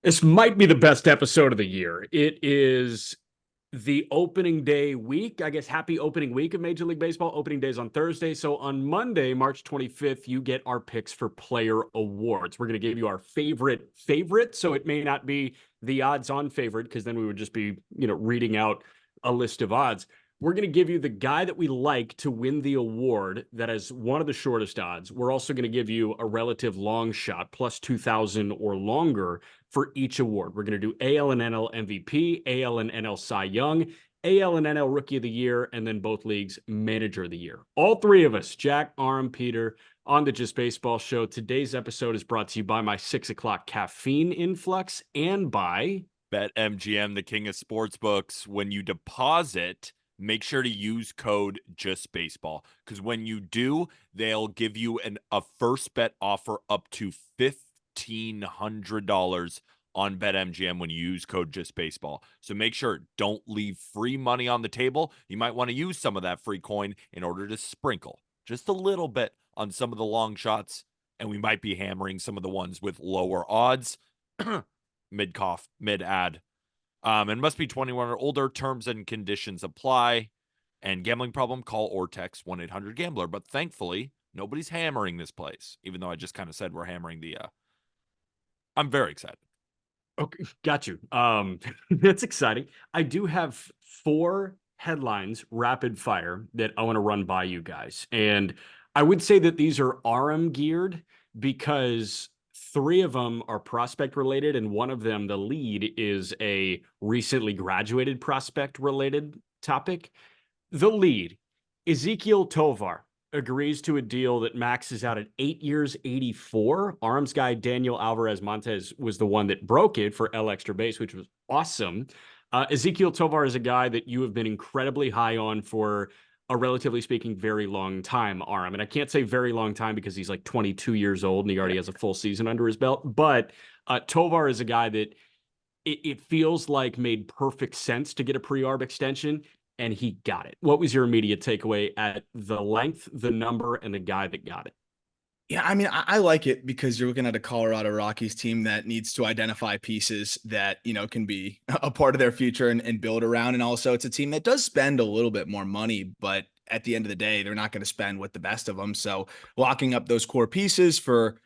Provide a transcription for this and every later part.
This might be the best episode of the year. It is the opening day week. I guess happy opening week of Major League Baseball. Opening days on Thursday. So on Monday, March 25th, you get our picks for player awards. We're going to give you our favorite. So it may not be the odds on favorite because then we would just be, reading out a list of odds. We're going to give you the guy that we like to win the award that has one of the shortest odds. We're also going to give you a relative long shot, plus 2,000 or longer for each award. We're going to do AL and NL MVP, AL and NL Cy Young, AL and NL Rookie of the Year, and then both leagues Manager of the Year. All three of us, Jack, Aram, Peter, on the Just Baseball Show. Today's episode is brought to you by my 6 o'clock caffeine influx and by BetMGM, the king of sportsbooks. When you deposit, make sure to use code JustBaseball because when you do, they'll give you a first bet offer up to $1,500 on BetMGM when you use code JustBaseball. So make sure, don't leave free money on the table. You might want to use some of that free coin in order to sprinkle just a little bit on some of the long shots, and we might be hammering some of the ones with lower odds. Mid cough, mid ad. And must be 21 or older. Terms and conditions apply. And gambling problem, call or text 1-800-GAMBLER. But thankfully, nobody's hammering this place, even though I just kind of said we're hammering the. I'm very excited. Okay, got you. That's exciting. I do have four headlines rapid fire that I want to run by you guys. And I would say that these are RM geared because three of them are prospect related, and one of them, the lead, is a recently graduated prospect related topic. The lead, Ezequiel Tovar agrees to a deal that maxes out at 8 years, 84. Arms guy Daniel Alvarez Montes was the one that broke it for L extra base, which was awesome. Ezequiel Tovar is a guy that you have been incredibly high on for a relatively speaking very long time, Aram. And I can't say very long time because he's like 22 years old and he already has a full season under his belt. But Tovar is a guy that it feels like made perfect sense to get a pre-arb extension, and he got it. What was your immediate takeaway at the length, the number, and the guy that got it? Yeah, I mean, I like it because you're looking at a Colorado Rockies team that needs to identify pieces that, can be a part of their future and build around. And also, it's a team that does spend a little bit more money, but at the end of the day, they're not going to spend with the best of them. So locking up those core pieces for,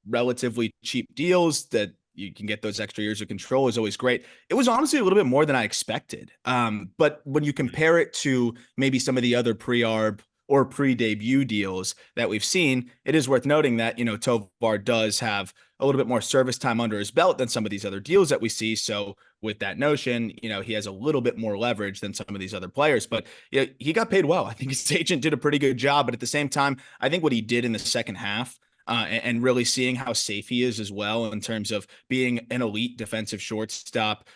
relatively cheap deals that you can get those extra years of control is always great. It was honestly a little bit more than I expected. But when you compare it to maybe some of the other pre-arb or pre-debut deals that we've seen, it is worth noting that, Tovar does have a little bit more service time under his belt than some of these other deals that we see. So with that notion, he has a little bit more leverage than some of these other players, but he got paid well. I think his agent did a pretty good job, but at the same time, I think what he did in the second half, and really seeing how safe he is as well in terms of being an elite defensive shortstop,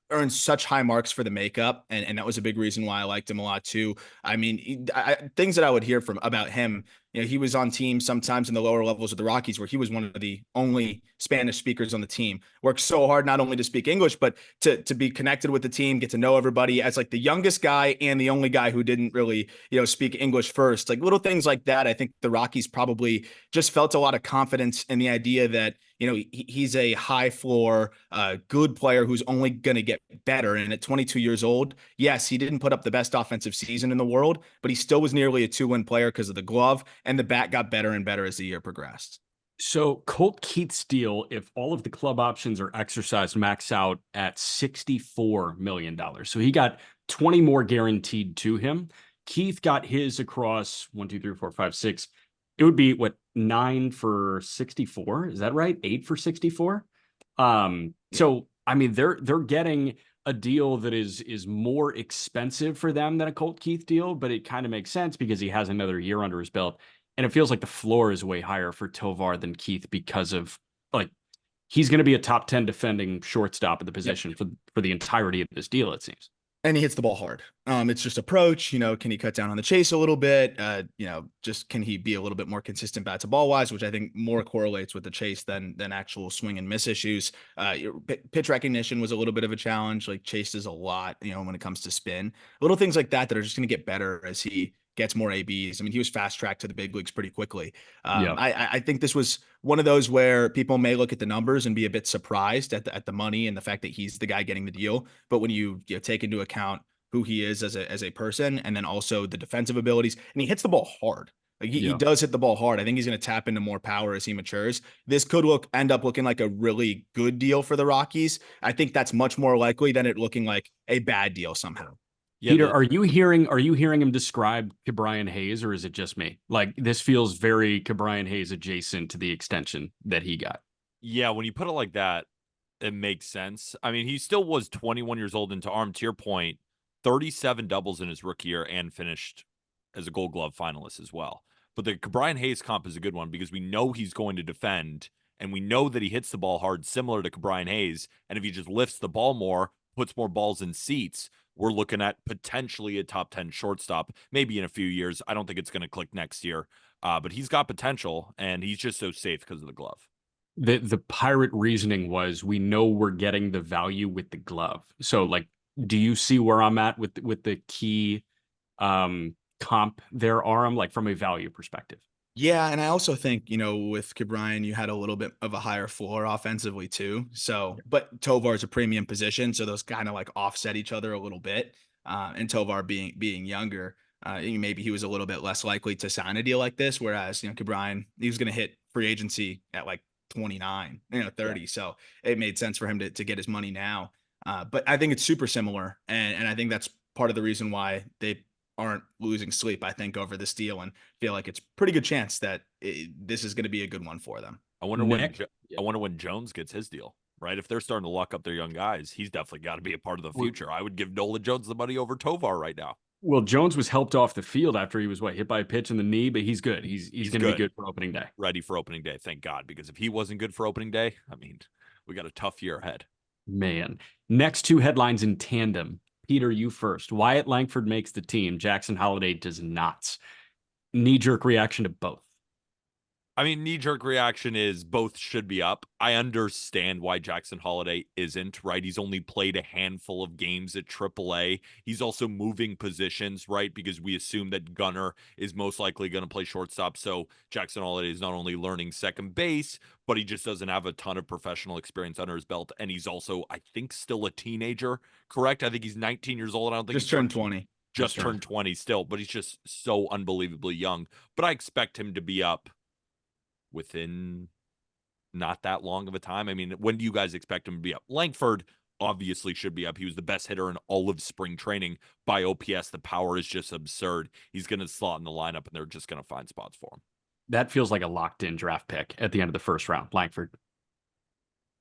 earned such high marks for the makeup, and that was a big reason why I liked him a lot too. I mean, things that I would hear from about him, he was on teams sometimes in the lower levels of the Rockies where he was one of the only Spanish speakers on the team. Worked so hard not only to speak English, but to be connected with the team, get to know everybody as like the youngest guy and the only guy who didn't really, speak English first. Like little things like that. I think the Rockies probably just felt a lot of confidence in the idea that, he's a high floor, good player who's only going to get better. And at 22 years old, yes, he didn't put up the best offensive season in the world, but he still was nearly a 2-win player because of the glove, and the bat got better and better as the year progressed. So Colt Keith's deal, if all of the club options are exercised, max out at $64 million. So he got 20 more guaranteed to him. Keith got his across 1, 2, 3, 4, 5, 6. It would be what, 9 for 64? Is that right? 8 for 64? So I mean, they're getting a deal that is more expensive for them than a Colt Keith deal, but it kind of makes sense because he has another year under his belt. And it feels like the floor is way higher for Tovar than Keith because of like he's going to be a top 10 defending shortstop at the position for the entirety of this deal, it seems. And he hits the ball hard. It's just approach, can he cut down on the chase a little bit? Just can he be a little bit more consistent bat to ball wise, which I think more correlates with the chase than actual swing and miss issues. Pitch recognition was a little bit of a challenge. Like chases a lot, when it comes to spin, little things like that are just going to get better as he gets more ABs. I mean, he was fast tracked to the big leagues pretty quickly. Yeah. I think this was one of those where people may look at the numbers and be a bit surprised at the money and the fact that he's the guy getting the deal. But when you take into account who he is as a person, and then also the defensive abilities, and he hits the ball hard. Like he Yeah. does hit the ball hard. I think he's going to tap into more power as he matures. This could end up looking like a really good deal for the Rockies. I think that's much more likely than it looking like a bad deal somehow. Yeah, Peter, are you hearing him describe Cabrian Hayes, or is it just me? Like, this feels very Cabrian Hayes adjacent to the extension that he got. yeah, when you put it like that, it makes sense. I mean, he still was 21 years old, and to Arm, to your point, 37 doubles in his rookie year and finished as a Gold Glove finalist as well. But the Brian Hayes comp is a good one because we know he's going to defend, and we know that he hits the ball hard, similar to Brian Hayes. And if he just lifts the ball more, puts more balls in seats, we're looking at potentially a top 10 shortstop, maybe in a few years. I don't think it's going to click next year, but he's got potential, and he's just so safe because of the glove. The pirate reasoning was, we know we're getting the value with the glove. So, like, do you see where I'm at with the key comp there, Aram, like from a value perspective? Yeah, and I also think, with Cabrian, you had a little bit of a higher floor offensively too. So, but Tovar is a premium position, so those kind of like offset each other a little bit. And Tovar being younger, maybe he was a little bit less likely to sign a deal like this. Whereas, Cabrian, he was going to hit free agency at like 29, 30. So it made sense for him to get his money now. But I think it's super similar, and I think that's part of the reason why they aren't losing sleep, I think, over this deal, and feel like it's pretty good chance that this is going to be a good one for them. I wonder when Nick? I wonder when Jones gets his deal, right? If they're starting to lock up their young guys, he's definitely got to be a part of the Well, future. I would give Nolan Jones the money over Tovar right now. well, Jones was helped off the field after he was hit by a pitch in the knee, but he's good. He's going to be good. good for opening day. Ready for opening day, thank God, because if he wasn't good for opening day, I mean, we got a tough year ahead. Man. Next two headlines in tandem. Peter, you first. Wyatt Langford makes the team. Jackson Holliday does not. Knee-jerk reaction to both. I mean, knee-jerk reaction is both should be up. I understand why Jackson Holliday isn't, right? He's only played a handful of games at AAA. He's also moving positions, right? Because we assume that Gunnar is most likely going to play shortstop. So Jackson Holliday is not only learning second base, but he just doesn't have a ton of professional experience under his belt. And he's also, I think, still a teenager, correct? I think he's 19 years old. I don't think Just turned 20. Just turned 20 still, but he's just so unbelievably young. But I expect him to be up within not that long of a time. I mean, when do you guys expect him to be up? Langford obviously should be up. He was the best hitter in all of spring training by OPS. The power is just absurd. He's going to slot in the lineup, and they're just going to find spots for him. That feels like a locked-in draft pick at the end of the first round, Langford.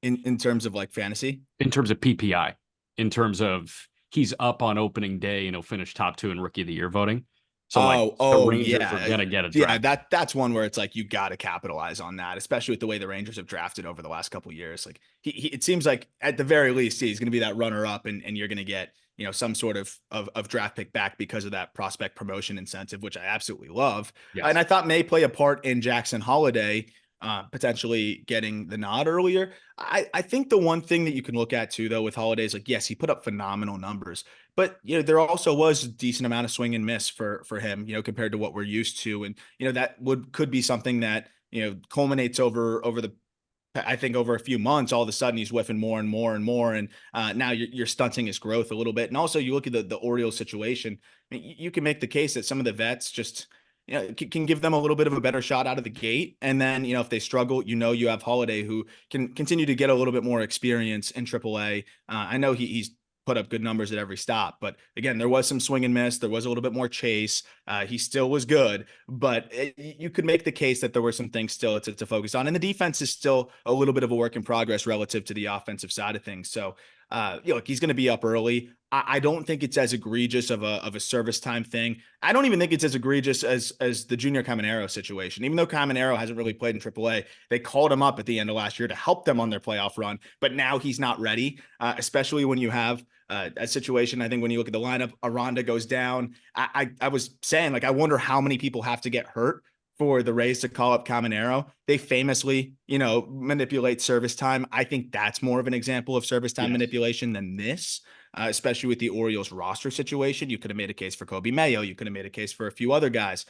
In terms of like fantasy? In terms of PPI, in terms of he's up on opening day and he'll finish top 2 in Rookie of the Year voting. So the Rangers are gonna get a draft. Yeah, that's one where it's like you got to capitalize on that, especially with the way the Rangers have drafted over the last couple of years. Like it seems like at the very least he's going to be that runner up, and you're going to get some sort of draft pick back because of that prospect promotion incentive, which I absolutely love. Yes. And I thought may play a part in Jackson Holliday potentially getting the nod earlier. I think the one thing that you can look at too, though, with Holliday is like, yes, he put up phenomenal numbers, but there also was a decent amount of swing and miss for him, compared to what we're used to, and that could be something that culminates over the. I think over a few months, all of a sudden he's whiffing more and more and more, and now you're stunting his growth a little bit. And also, you look at the Orioles situation. I mean, you can make the case that some of the vets just can give them a little bit of a better shot out of the gate. And then, if they struggle, you have Holiday, who can continue to get a little bit more experience in AAA. I know he's put up good numbers at every stop, but again, there was some swing and miss. There was a little bit more chase. He still was good, but you could make the case that there were some things still to focus on. And the defense is still a little bit of a work in progress relative to the offensive side of things. So, look, he's going to be up early. I don't think it's as egregious of a service time thing. I don't even think it's as egregious as the Junior Caminero situation. Even though Caminero hasn't really played in AAA, they called him up at the end of last year to help them on their playoff run. But now he's not ready, especially when you have a situation. I think when you look at the lineup, Aranda goes down. I was saying, like, I wonder how many people have to get hurt for the Rays to call up Caminero. They famously, manipulate service time. I think that's more of an example of service time Yes. manipulation than this, especially with the Orioles roster situation. You could have made a case for Kobe Mayo. You could have made a case for a few other guys.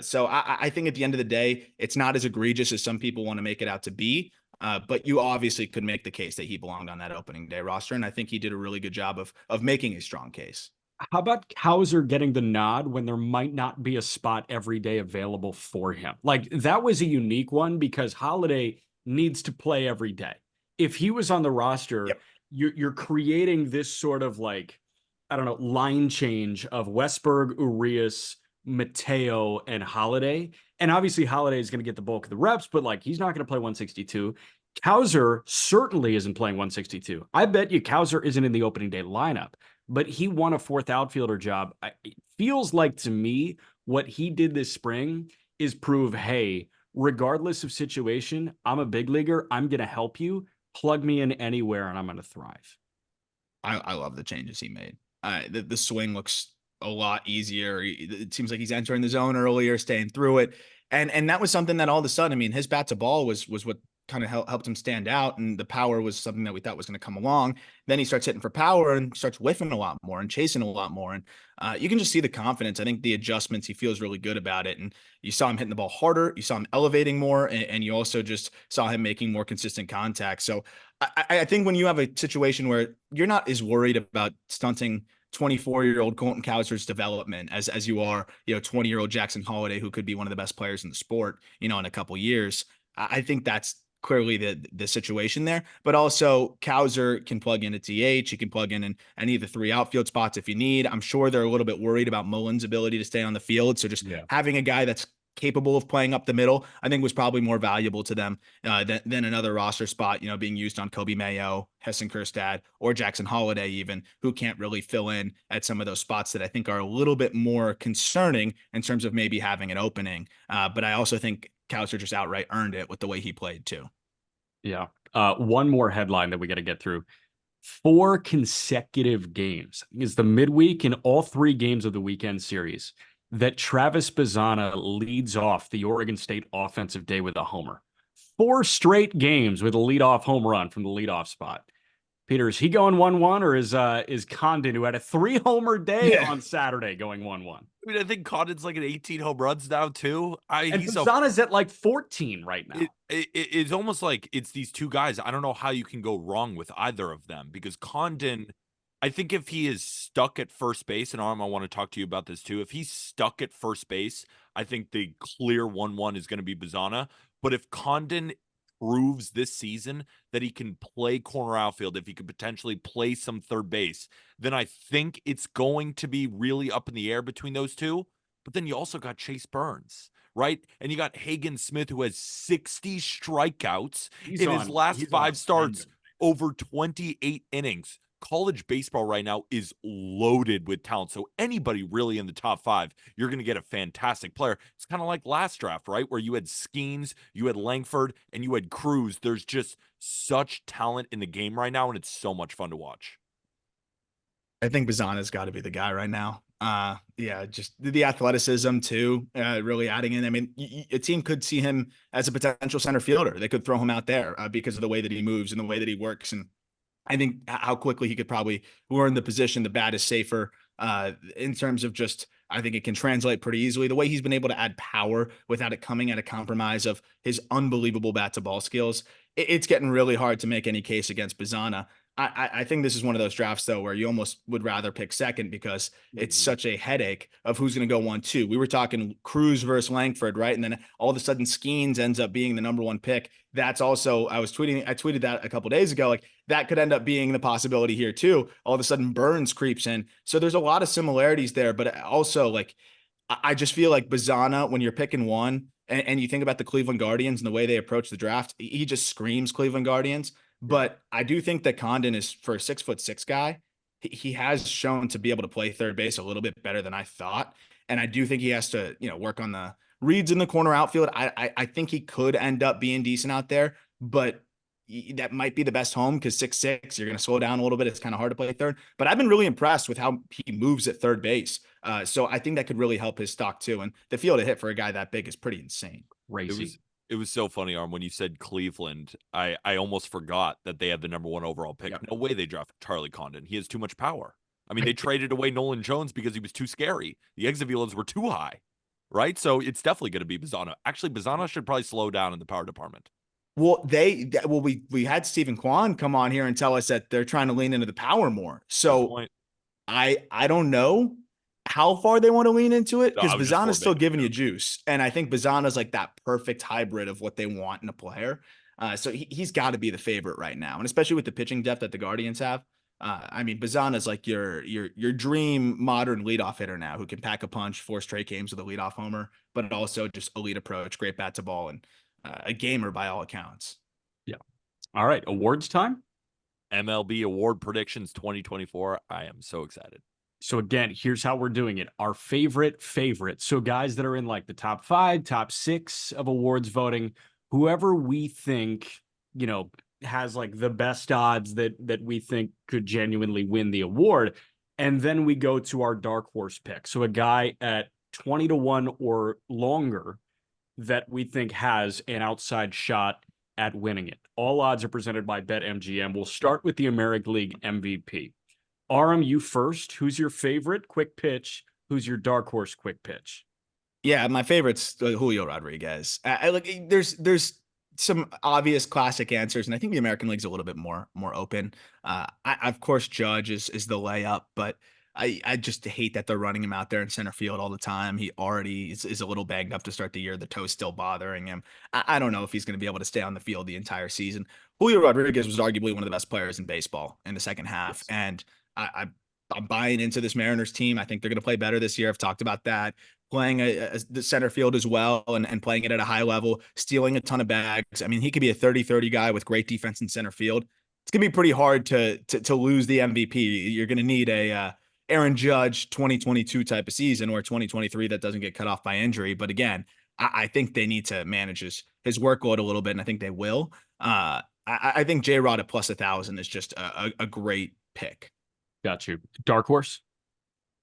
So I think at the end of the day, it's not as egregious as some people want to make it out to be. But you obviously could make the case that he belonged on that opening day roster. And I think he did a really good job of making a strong case. How about Hauser getting the nod when there might not be a spot every day available for him? Like that was a unique one because Holiday needs to play every day. If he was on the roster, Yep. you're creating this sort of like, I don't know, line change of Westberg, Urias, Mateo, and Holiday. And obviously Holiday is going to get the bulk of the reps, but like he's not going to play 162. Kauser certainly isn't playing 162. I bet you Kauser isn't in the opening day lineup, but he won a fourth outfielder job. It feels like to me what he did this spring is prove, hey, regardless of situation, I'm a big leaguer. I'm going to help you. Plug me in anywhere and I'm going to thrive. I love the changes he made. The swing looks a lot easier. It seems like he's entering the zone earlier, staying through it. And that was something that all of a sudden, I mean, his bat to ball was what kind of helped him stand out. And the power was something that we thought was going to come along. Then he starts hitting for power and starts whiffing a lot more and chasing a lot more. And you can just see the confidence. I think the adjustments, he feels really good about it. And you saw him hitting the ball harder. You saw him elevating more. And you also just saw him making more consistent contact. So I think when you have a situation where you're not as worried about stunting 24-year-old Colton Cowser's development as you are, 20-year-old Jackson Holiday, who could be one of the best players in the sport, in a couple years. I think that's clearly the situation there. But also Cowser can plug in at DH. He can plug in any of the three outfield spots if you need. I'm sure they're a little bit worried about Mullins' ability to stay on the field. So just having a guy that's capable of playing up the middle, I think was probably more valuable to them than another roster spot, being used on Kobe Mayo, Hessen Kjerstad, or Jackson Holiday even, who can't really fill in at some of those spots that I think are a little bit more concerning in terms of maybe having an opening. But I also think Kauser just outright earned it with the way he played too. Yeah. One more headline that we got to get through. 4 consecutive games is the midweek in all 3 games of the weekend series that Travis Bazzana leads off the Oregon State offensive day with a homer. 4 straight games with a leadoff home run from the leadoff spot. Peter, is he going 1-1 or is Condon, who had a 3-homer day on Saturday, going 1-1? I mean, I think Condon's like at 18 home runs now too. And Bazzana's at like 14 right now. It's almost like it's these two guys. I don't know how you can go wrong with either of them because Condon, I think if he is stuck at first base, and Arm, I want to talk to you about this too. If he's stuck at first base, I think the clear 1-1 is going to be Bazzana. But if Condon proves this season that he can play corner outfield, if he could potentially play some third base, then I think it's going to be really up in the air between those two. But then you also got Chase Burns, right? And you got Hagen Smith, who has 60 strikeouts in his last 5 starts over 28 innings. College baseball right now is loaded with talent. So anybody really in the top 5, you're going to get a fantastic player. It's kind of like last draft, right? Where you had Skeens, you had Langford, and you had Cruz. There's just such talent in the game right now, and it's so much fun to watch. I think Bazzana's got to be the guy right now. Just the athleticism too, really adding in. I mean, a team could see him as a potential center fielder. They could throw him out there because of the way that he moves and the way that he works. And I think how quickly he could probably learn the position. The bat is safer in terms of just, I think it can translate pretty easily. The way he's been able to add power without it coming at a compromise of his unbelievable bat to ball skills. It's getting really hard to make any case against Bazzana. I think this is one of those drafts, though, where you almost would rather pick second because it's such a headache of who's going to go 1-2. We were talking Cruz versus Langford, right? And then all of a sudden Skeens ends up being the number 1 pick. That's also, I tweeted that a couple days ago. Like that could end up being the possibility here too. All of a sudden Burns creeps in. So there's a lot of similarities there, but also like, I just feel like Bazzana, when you're picking one and you think about the Cleveland Guardians and the way they approach the draft, he just screams Cleveland Guardians. But I do think that Condon is, for a 6'6" guy, he has shown to be able to play third base a little bit better than I thought. And I do think he has to, work on the reads in the corner outfield. I think he could end up being decent out there, but that might be the best home because 6'6", you're going to slow down a little bit. It's kind of hard to play third. But I've been really impressed with how he moves at third base. So I think that could really help his stock too. And the field to hit for a guy that big is pretty insane. Crazy. It was so funny, Arm, when you said Cleveland. I almost forgot that they had the #1 overall pick. Yeah. No way they drafted Charlie Condon. He has too much power. I mean, they traded away Nolan Jones because he was too scary. The exit velocities were too high, right? So it's definitely going to be Bazana. Actually, Bazana should probably slow down in the power department. Well, we had Stephen Kwan come on here and tell us that they're trying to lean into the power more. Good So point. I don't know how far they want to lean into it No, because I was just Bazana's still forbidding, giving yeah. you juice, and I think Bazana's like that perfect hybrid of what they want in a player. So he's got to be the favorite right now, and especially with the pitching depth that the Guardians have. I mean, Bazana's like your dream modern leadoff hitter now, who can pack a punch, 4 straight games with a leadoff homer, but also just elite approach, great bat to ball, and a gamer by all accounts. Yeah. All right. Awards time. MLB award predictions 2024. I am so excited. So again, here's how we're doing it. Our favorite. So guys that are in like the top 5, top 6 of awards voting, whoever we think, has like the best odds that we think could genuinely win the award. And then we go to our dark horse pick. So a guy at 20-1 or longer that we think has an outside shot at winning it. All odds are presented by BetMGM. We'll start with the American League MVP. Aram, you first. Who's your favorite quick pitch? Who's your dark horse quick pitch? Yeah, my favorite's Julio Rodriguez. I like there's some obvious classic answers, and I think the American League's a little bit more open. Of course Judge is the layup, but I just hate that they're running him out there in center field all the time. He already is a little banged up to start the year. The toe's still bothering him. I don't know if he's going to be able to stay on the field the entire season. Julio Rodriguez was arguably one of the best players in baseball in the second half, and I'm buying into this Mariners team. I think they're going to play better this year. I've talked about that. Playing the center field as well and playing it at a high level, stealing a ton of bags. I mean, he could be a 30-30 guy with great defense in center field. It's going to be pretty hard to lose the MVP. You're going to need a Aaron Judge 2022 type of season or 2023 that doesn't get cut off by injury. But again, I think they need to manage his workload a little bit, and I think they will. I think J-Rod at plus 1,000 is just a great pick. Got you. Dark horse?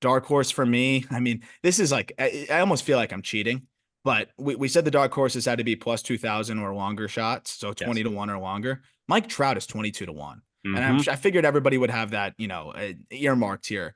Dark horse for me. I mean, this is like, I almost feel like I'm cheating, but we said the dark horses had to be plus 2,000 or longer shots. So 20-1 or longer. Mike Trout is 22-1. Mm-hmm. And I figured everybody would have that, earmarked here.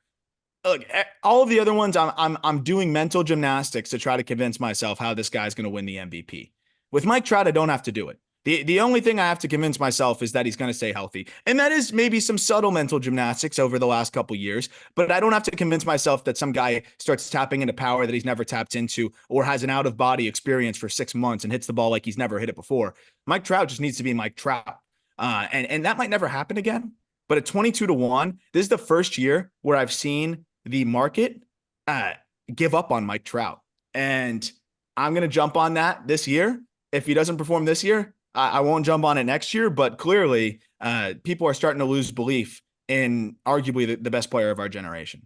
Look, all of the other ones, I'm doing mental gymnastics to try to convince myself how this guy's going to win the MVP. With Mike Trout, I don't have to do it. The only thing I have to convince myself is that he's going to stay healthy. And that is maybe some subtle mental gymnastics over the last couple years, but I don't have to convince myself that some guy starts tapping into power that he's never tapped into or has an out-of-body experience for 6 months and hits the ball like he's never hit it before. Mike Trout just needs to be Mike Trout. And that might never happen again. But at 22-1, this is the first year where I've seen the market give up on Mike Trout. And I'm going to jump on that this year. If he doesn't perform this year, I won't jump on it next year, but clearly people are starting to lose belief in arguably the best player of our generation.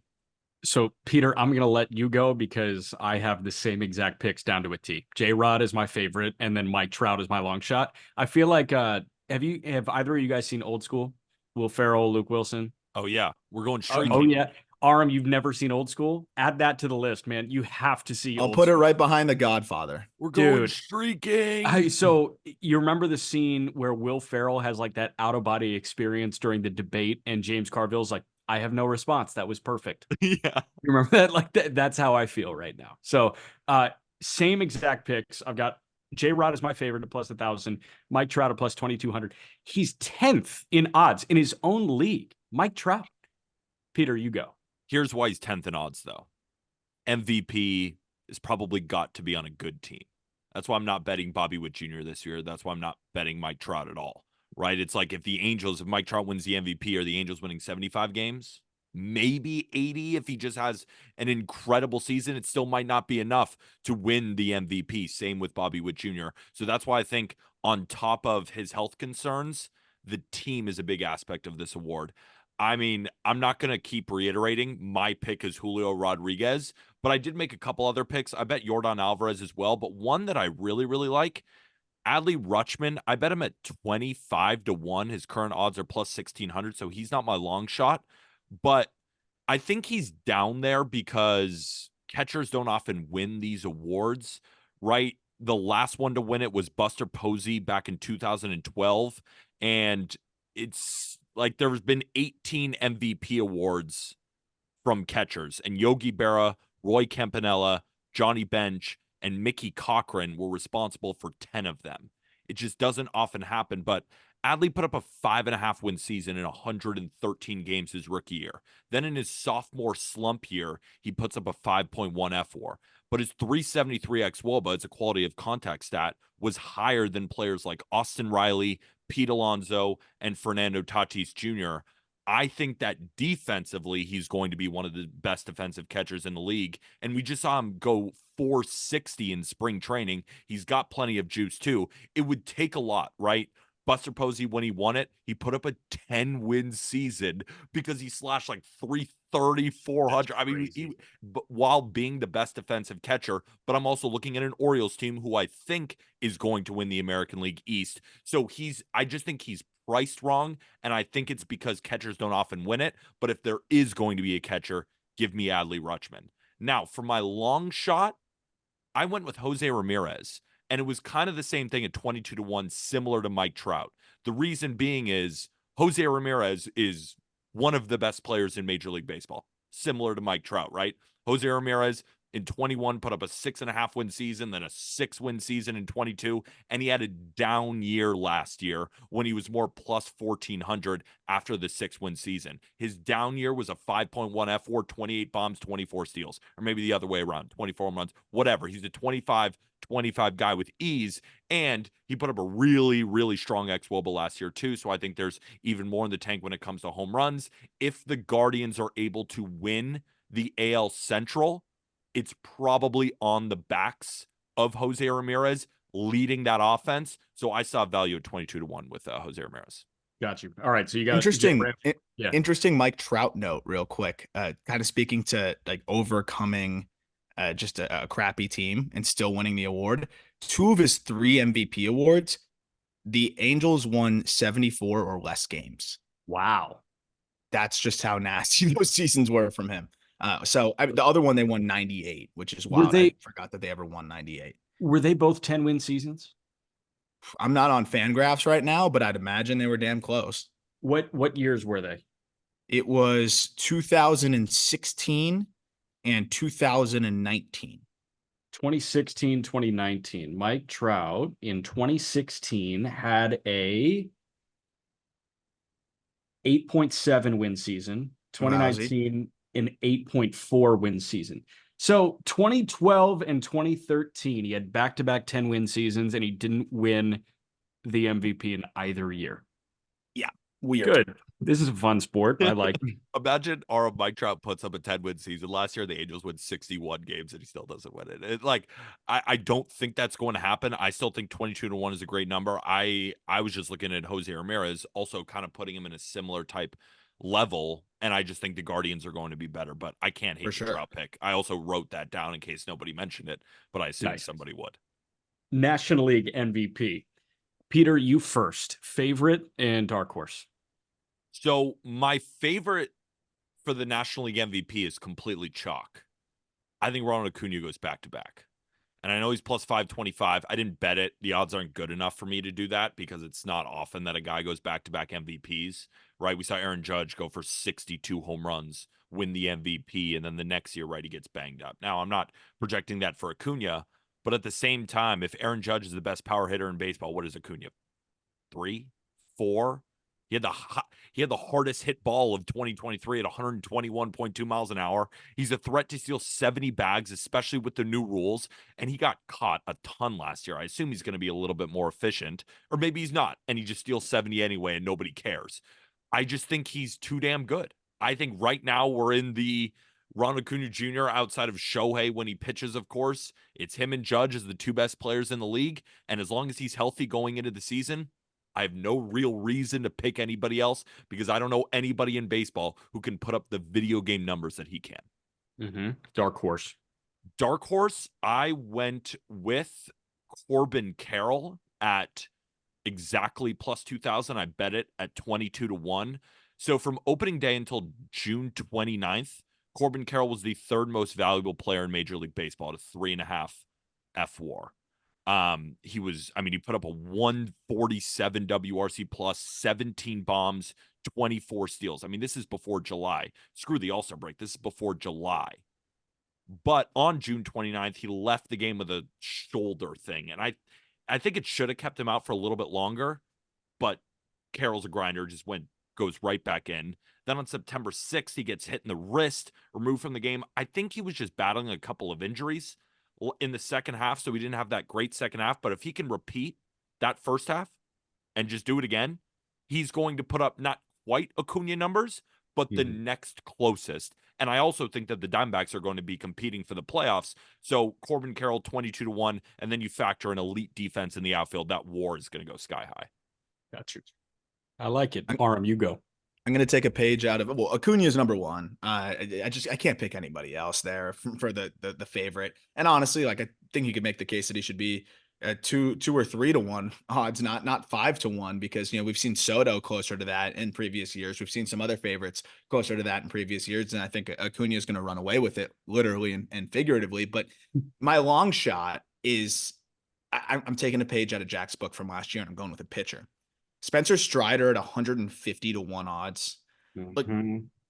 So, Peter, I'm going to let you go because I have the same exact picks down to a T. J-Rod is my favorite, and then Mike Trout is my long shot. I feel like, have either of you guys seen Old School? Will Ferrell, Luke Wilson? Oh, yeah. We're going straight. Oh, yeah. Aram, you've never seen Old School? Add that to the list, man. You have to see I'll Old put School. it right behind The Godfather. We're going Dude. streaking. So you remember the scene where Will Ferrell has like that out-of-body experience during the debate and James Carville's like, I have no response. That was perfect. Yeah. You remember that? Like that's how I feel right now. So same exact picks. I've got J-Rod is my favorite at plus 1,000. Mike Trout at plus 2,200. He's 10th in odds in his own league. Mike Trout. Peter, you go. Here's why he's 10th in odds, though. MVP is probably got to be on a good team. That's why I'm not betting Bobby Witt Jr. this year. That's why I'm not betting Mike Trout at all, right? It's like if Mike Trout wins the MVP, are the Angels winning 75 games? Maybe 80 if he just has an incredible season. It still might not be enough to win the MVP. Same with Bobby Witt Jr. So that's why I think on top of his health concerns, the team is a big aspect of this award. I mean, I'm not going to keep reiterating my pick is Julio Rodriguez, but I did make a couple other picks. I bet Yordan Alvarez as well, but one that I really, really like, Adley Rutschman, I bet him at 25-1. His current odds are plus 1,600, so he's not my long shot. But I think he's down there because catchers don't often win these awards, right? The last one to win it was Buster Posey back in 2012. And it's like there's been 18 MVP awards from catchers, and Yogi Berra, Roy Campanella, Johnny Bench, and Mickey Cochran were responsible for 10 of them. It just doesn't often happen, but Adley put up a 5.5 win season in 113 games his rookie year. Then in his sophomore slump year, he puts up a 5.1 F4. But his 373 xWOBA, as a quality of contact stat, was higher than players like Austin Riley, Pete Alonso, and Fernando Tatis Jr. I think that defensively, he's going to be one of the best defensive catchers in the league. And we just saw him go 460 in spring training. He's got plenty of juice too. It would take a lot, right? Buster Posey, when he won it, he put up a 10-win season because he slashed like 330, 400. I mean, but while being the best defensive catcher, but I'm also looking at an Orioles team who I think is going to win the American League East. So I just think he's priced wrong, and I think it's because catchers don't often win it. But if there is going to be a catcher, give me Adley Rutschman. Now, for my long shot, I went with Jose Ramirez, and it was kind of the same thing at 22-1, similar to Mike Trout. The reason being is Jose Ramirez is one of the best players in Major League Baseball, similar to Mike Trout, right? Jose Ramirez in 21 put up a 6.5 win season, then a 6 win season in 22, and he had a down year last year when he was more plus 1,400 after the 6 win season. His down year was a 5.1 F4, 28 bombs, 24 steals, or maybe the other way around, 24 runs, whatever. He's a 25 guy with ease, and he put up a really, really strong xWOBA last year too. So I think there's even more in the tank when it comes to home runs. If the Guardians are able to win the AL Central, it's probably on the backs of Jose Ramirez leading that offense. So I saw value at 22-1 with Jose Ramirez. Got you. All right. So you got Interesting. Yeah. Interesting Mike Trout note, real quick. Kind of speaking to like overcoming just a crappy team and still winning the award. 2 of his 3 MVP awards, the Angels won 74 or less games. Wow. That's just how nasty those seasons were from him. The other one they won 98, which is Were wild. they I forgot that they ever won 98. were they both 10-win seasons? I'm not on Fangraphs right now, but I'd imagine they were damn close. What years were they? It was 2016 and 2019. 2016, 2019. Mike Trout in 2016 had a 8.7 win season. 2019 an 8.4 win season. So 2012 and 2013, he had back-to-back 10-win seasons, and he didn't win the MVP in either year. Yeah, weird. Good. This is a fun sport. I like Imagine our Mike Trout puts up a 10-win season. Last year, the Angels win 61 games and he still doesn't win it. I don't think that's going to happen. I still think 22-1 is a great number. I was just looking at Jose Ramirez, also kind of putting him in a similar type level. And I just think the Guardians are going to be better, but I can't hate the Trout pick. I also wrote that down in case nobody mentioned it, but I assume somebody would. National League MVP. Peter, you first. Favorite and dark horse. So my favorite for the National League MVP is completely chalk. I think Ronald Acuna goes back-to-back. And I know he's plus 525. I didn't bet it. The odds aren't good enough for me to do that because it's not often that a guy goes back-to-back MVPs, right? We saw Aaron Judge go for 62 home runs, win the MVP, and then the next year, right, he gets banged up. Now, I'm not projecting that for Acuna, but at the same time, if Aaron Judge is the best power hitter in baseball, what is Acuna? 3, 4? He had the hardest hit ball of 2023 at 121.2 miles an hour. He's a threat to steal 70 bags, especially with the new rules. And he got caught a ton last year. I assume he's going to be a little bit more efficient, or maybe he's not, and he just steals 70 anyway, and nobody cares. I just think he's too damn good. I think right now we're in the Ronald Acuna Jr. outside of Shohei when he pitches, of course. It's him and Judge as the 2 best players in the league. And as long as he's healthy going into the season, I have no real reason to pick anybody else because I don't know anybody in baseball who can put up the video game numbers that he can. Dark horse. Dark horse, I went with Corbin Carroll at exactly plus 2,000. I bet it at 22-1. So from opening day until June 29th, Corbin Carroll was the third most valuable player in Major League Baseball at a 3.5 FWAR. He put up a 147 WRC plus, 17 bombs, 24 steals. I mean, this is before July. Screw the All-Star break. This is before July. But on June 29th, he left the game with a shoulder thing. And I think it should have kept him out for a little bit longer, but Carroll's a grinder, goes right back in. Then on September 6th, he gets hit in the wrist, removed from the game. I think he was just battling a couple of injuries in the second half, so he didn't have that great second half. But if he can repeat that first half and just do it again, he's going to put up not quite Acuna numbers, but the next closest. And I also think that the Diamondbacks are going to be competing for the playoffs. So Corbin Carroll, 22-1, and then you factor an elite defense in the outfield. That WAR is going to go sky high. Got you. I like it. Aram, you go. I'm going to take a page out of it. Well, Acuna is number one. I can't pick anybody else there for the favorite. And honestly, like I think you could make the case that he should be at 2 or 3-1 odds, not 5-1, because we've seen Soto closer to that in previous years. We've seen some other favorites closer to that in previous years, and I think Acuna is going to run away with it, literally and figuratively. But my long shot is I'm taking a page out of Jack's book from last year, and I'm going with a pitcher. Spencer Strider at 150-1 odds. Look,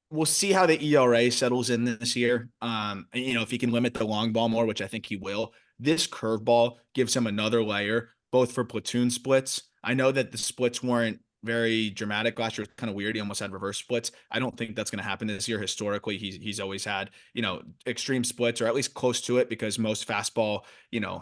we'll see how the ERA settles in this year. If he can limit the long ball more, which I think he will. This curveball gives him another layer, both for platoon splits. I know that the splits weren't very dramatic last year. It was kind of weird. He almost had reverse splits. I don't think that's going to happen this year. Historically, he's always had, extreme splits, or at least close to it, because most fastball,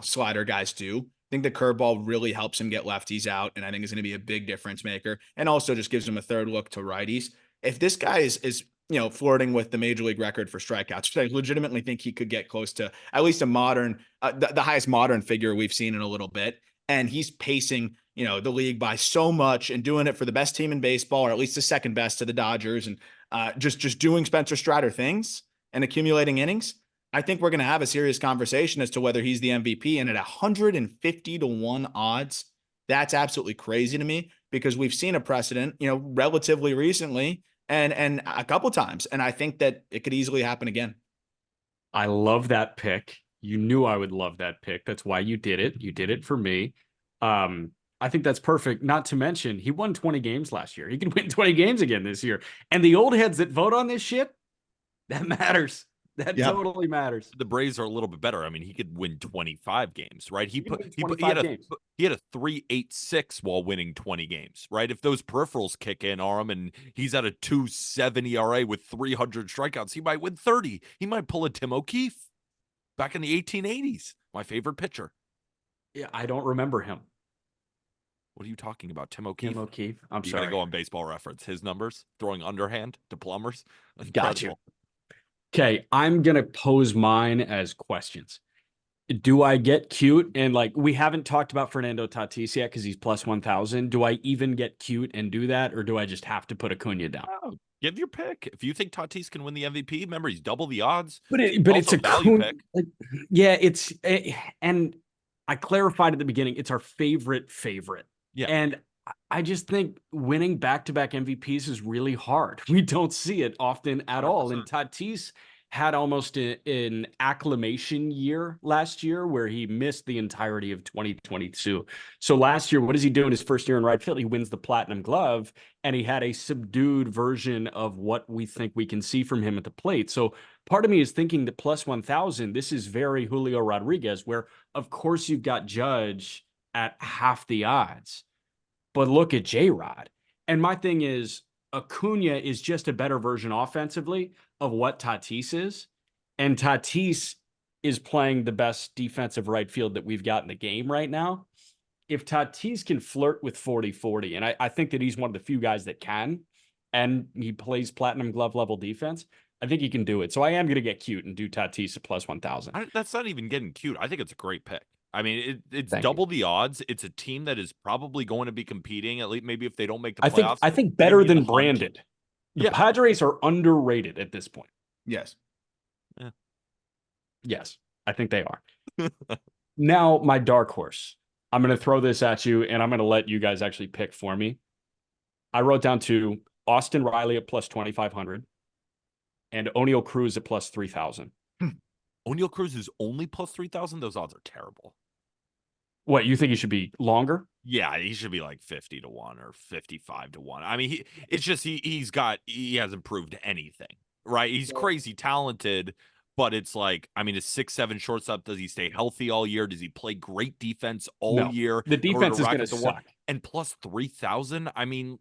slider guys do. I think the curveball really helps him get lefties out, and I think is going to be a big difference maker, and also just gives him a third look to righties. If this guy is flirting with the major league record for strikeouts, I legitimately think he could get close to at least a modern, the highest modern figure we've seen in a little bit. And he's pacing, the league by so much and doing it for the best team in baseball, or at least the second best to the Dodgers, and just doing Spencer Strider things and accumulating innings. I think we're going to have a serious conversation as to whether he's the MVP. And at 150-1 odds, that's absolutely crazy to me, because we've seen a precedent, relatively recently and a couple times. And I think that it could easily happen again. I love that pick. You knew I would love that pick. That's why you did it. You did it for me. I think that's perfect. Not to mention, he won 20 games last year. He can win 20 games again this year. And the old heads that vote on this shit, that matters. That totally matters. The Braves are a little bit better. I mean, he could win 25 games, right? He had a 3.86 while winning 20 games, right? If those peripherals kick in on him and he's at a 2.7 ERA with 300 strikeouts, he might win 30. He might pull a Tim O'Keefe back in the 1880s. My favorite pitcher. Yeah, I don't remember him. What are you talking about? Tim O'Keefe? I'm sorry. You gotta go on Baseball Reference. His numbers, throwing underhand to plumbers. Got you. Okay, I'm going to pose mine as questions. Do I get cute? And we haven't talked about Fernando Tatis yet because he's plus 1,000. Do I even get cute and do that? Or do I just have to put Acuna down? Oh, give your pick. If you think Tatis can win the MVP, remember he's double the odds. But it's a value pick. And I clarified at the beginning, it's our favorite. Yeah. And I just think winning back-to-back MVPs is really hard. We don't see it often at 100%. All. And Tatis had almost an acclimation year last year where he missed the entirety of 2022. So last year, what does he do in his first year in right field? He wins the Platinum Glove, and he had a subdued version of what we think we can see from him at the plate. So part of me is thinking that plus 1,000, this is very Julio Rodriguez, where of course you've got Judge at half the odds. But look at J-Rod. And my thing is, Acuna is just a better version offensively of what Tatis is. And Tatis is playing the best defensive right field that we've got in the game right now. If Tatis can flirt with 40-40, and I think that he's one of the few guys that can, and he plays Platinum Glove level defense, I think he can do it. So I am going to get cute and do Tatis at plus 1,000. That's not even getting cute. I think it's a great pick. I mean, it's double the odds. It's a team that is probably going to be competing, at least maybe if they don't make the playoffs. I think better than branded. The Padres are underrated at this point. Yes. Yeah. Yes, I think they are. Now, my dark horse. I'm going to throw this at you, and I'm going to let you guys actually pick for me. I wrote down to Austin Riley at plus 2,500 and O'Neal Cruz at plus 3,000. O'Neal Cruz is only plus 3,000. Those odds are terrible. What, you think he should be longer? Yeah, he should be like 50 to 1 or 55 to 1. I mean, he hasn't proved anything, right? He's crazy talented, but it's like, I mean, a 6'7" shortstop, does he stay healthy all year? Does he play great defense all No. year? The in order defense is rack going up to the WAR? suck. And plus 3,000, I mean,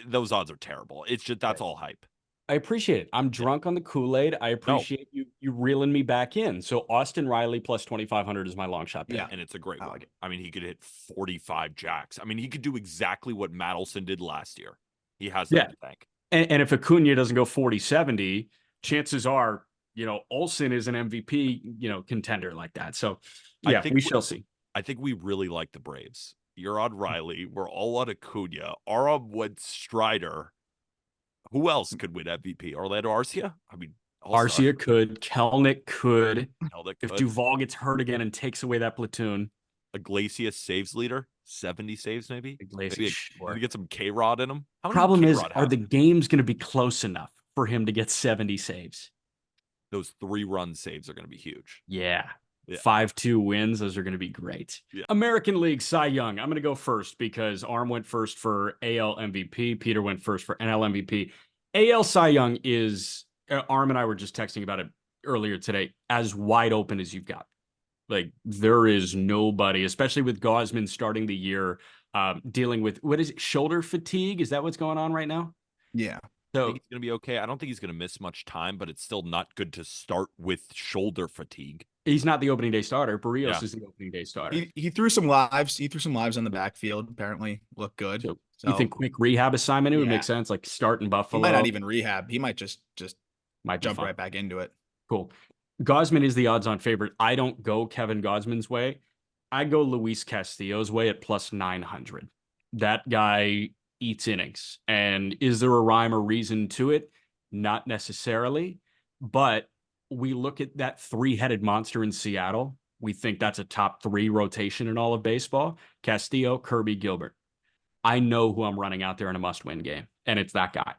those odds are terrible. It's just, that's all hype. I appreciate it. I'm drunk on the Kool-Aid. I appreciate you reeling me back in. So Austin Riley plus 2,500 is my long shot pick. Yeah. And it's a great I one. like it. I mean, he could hit 45 jacks. I mean, he could do exactly what Madelson did last year. He has that in the bank. And if Acuna doesn't go 40-70, chances are, Olsen is an MVP, contender like that. So yeah, we shall see. I think we really like the Braves. You're on Riley. We're all on Acuna. Aram went Strider. Who else could win MVP? Orlando Arcia? I mean, Arcia could. Kelnick could. If could. Duvall gets hurt again and takes away that platoon. Iglesias saves leader. 70 saves, maybe. Iglesias, Maybe get some K-Rod in him. Problem is, are the games going to be close enough for him to get 70 saves? Those 3-run saves are going to be huge. Yeah. 5-2 wins. Those are going to be great. Yeah. American League Cy Young. I'm going to go first because Arm went first for AL MVP. Peter went first for NL MVP. AL Cy Young is, Arm and I were just texting about it earlier today, as wide open as you've got. Like, there is nobody, especially with Gausman starting the year, dealing with, what is it, shoulder fatigue? Is that what's going on right now? Yeah. So I think he's going to be okay. I don't think he's going to miss much time, but it's still not good to start with shoulder fatigue. He's not the opening day starter. Barrios is the opening day starter. He threw some lives. He threw some lives on the backfield. Apparently, looked good. So you think quick rehab assignment? It would make sense. Like start in Buffalo. He might not even rehab. He might just might jump right back into it. Cool. Gausman is the odds-on favorite. I don't go Kevin Gausman's way. I go Luis Castillo's way at plus 900. That guy eats innings. And is there a rhyme or reason to it? Not necessarily. But we look at that 3-headed monster in Seattle. We think that's a top 3 rotation in all of baseball. Castillo, Kirby, Gilbert. I know who I'm running out there in a must-win game, and it's that guy.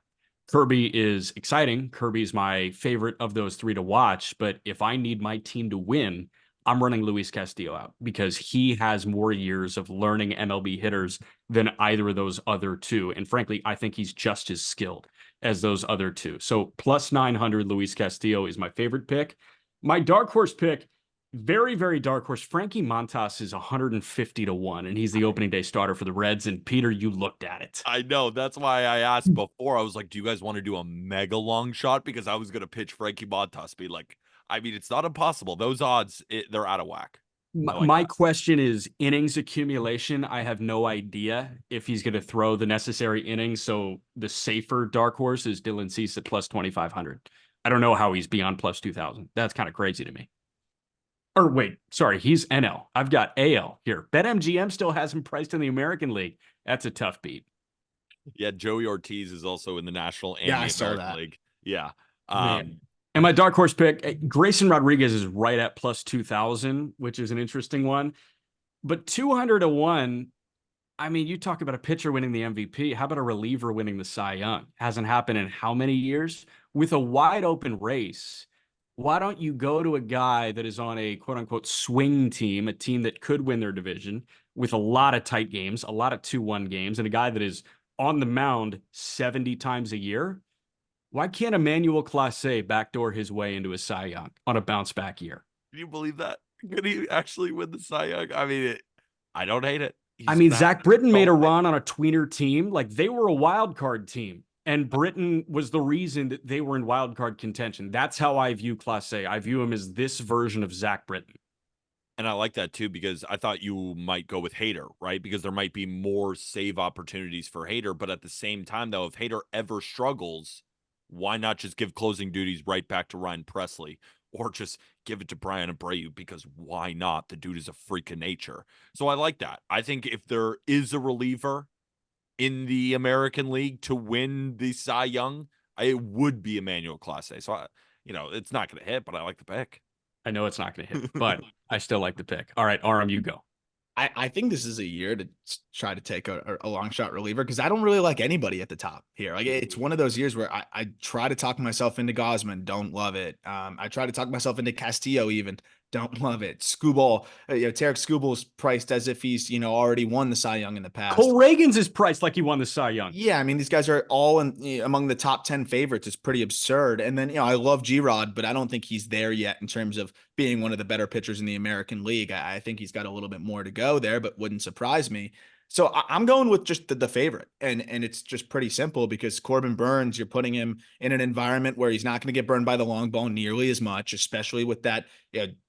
Kirby is exciting. Kirby's my favorite of those 3 to watch. But if I need my team to win, I'm running Luis Castillo out because he has more years of learning MLB hitters than either of those other 2. And frankly, I think he's just as skilled as those other 2. So plus 900 Luis Castillo is my favorite pick. My dark horse pick, very, very dark horse. Frankie Montas is 150 to 1, and he's the opening day starter for the Reds. And Peter, you looked at it. I know. That's why I asked before. I was like, do you guys want to do a mega long shot? Because I was going to pitch Frankie Montas. Be like, I mean, it's not impossible. Those odds, they're out of whack. My question is innings accumulation. I have no idea if he's going to throw the necessary innings. So the safer dark horse is Dylan Cease at plus 2,500. I don't know how he's beyond plus 2,000. That's kind of crazy to me. Or wait, sorry, he's NL. I've got AL here. BetMGM still has him priced in the American League. That's a tough beat. Yeah, Joey Ortiz is also in the National and the American League. Yeah. And my dark horse pick, Grayson Rodriguez is right at plus 2,000, which is an interesting one. But 200 to 1, I mean, you talk about a pitcher winning the MVP. How about a reliever winning the Cy Young? Hasn't happened in how many years? With a wide open race, why don't you go to a guy that is on a quote unquote swing team, a team that could win their division with a lot of tight games, a lot of 2-1 games, and a guy that is on the mound 70 times a year? Why can't Emmanuel Clase backdoor his way into a Cy Young on a bounce back year? Can you believe that? Could he actually win the Cy Young? I mean, I don't hate it. Zach Britton made a run on a tweener team. Like, they were a wild card team. And Britton was the reason that they were in wild card contention. That's how I view Clase. I view him as this version of Zach Britton. And I like that too, because I thought you might go with Hader, right? Because there might be more save opportunities for Hader. But at the same time, though, if Hader ever struggles, why not just give closing duties right back to Ryan Presley, or just give it to Brian Abreu? Because why not? The dude is a freak of nature. So I like that. I think if there is a reliever in the American League to win the Cy Young, it would be Emmanuel Clase. So, it's not going to hit, but I like the pick. I know it's not going to hit, but I still like the pick. All right, Aram, you go. I think this is a year to try to take a long shot reliever because I don't really like anybody at the top here. Like it's one of those years where I try to talk myself into Gosman, don't love it. I try to talk myself into Castillo, even don't love it. Skubal, Tarek Skubal's priced as if he's already won the Cy Young in the past. Cole Reagan's is priced like he won the Cy Young. Yeah, I mean these guys are all among the top 10 favorites. It's pretty absurd. And then I love G-Rod, but I don't think he's there yet in terms of being one of the better pitchers in the American League. I think he's got a little bit more to go there, but wouldn't surprise me. So I'm going with just the favorite, and it's just pretty simple because Corbin Burns, you're putting him in an environment where he's not going to get burned by the long ball nearly as much, especially with that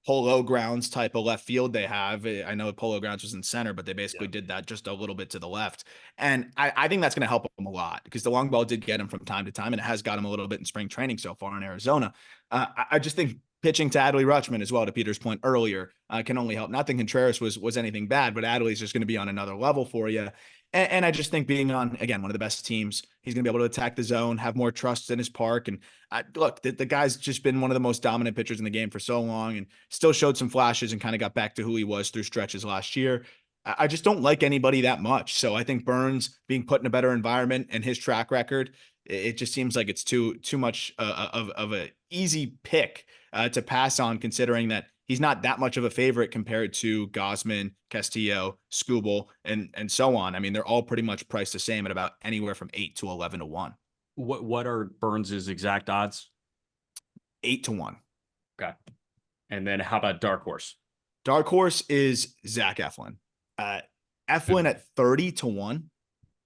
Polo Grounds type of left field they have. I know Polo Grounds was in center, but they basically did that just a little bit to the left. And I think that's going to help him a lot because the long ball did get him from time to time, and it has got him a little bit in spring training so far in Arizona. I just think pitching to Adley Rutschman as well, to Peter's point earlier, can only help. Not that Contreras was anything bad, but Adley's just going to be on another level for you. And I just think being on, again, one of the best teams, he's going to be able to attack the zone, have more trust in his park. And look, the guy's just been one of the most dominant pitchers in the game for so long and still showed some flashes and kind of got back to who he was through stretches last year. I just don't like anybody that much. So I think Burns being put in a better environment and his track record, it just seems like it's too much of a easy pick to pass on, considering that he's not that much of a favorite compared to Gosman, Castillo, Skubal, and so on. I mean, they're all pretty much priced the same at about anywhere from 8 to 11 to 1. What are Burns's exact odds? 8 to 1. Okay. And then how about Dark Horse? Dark Horse is Zach Eflin. Eflin at 30 to 1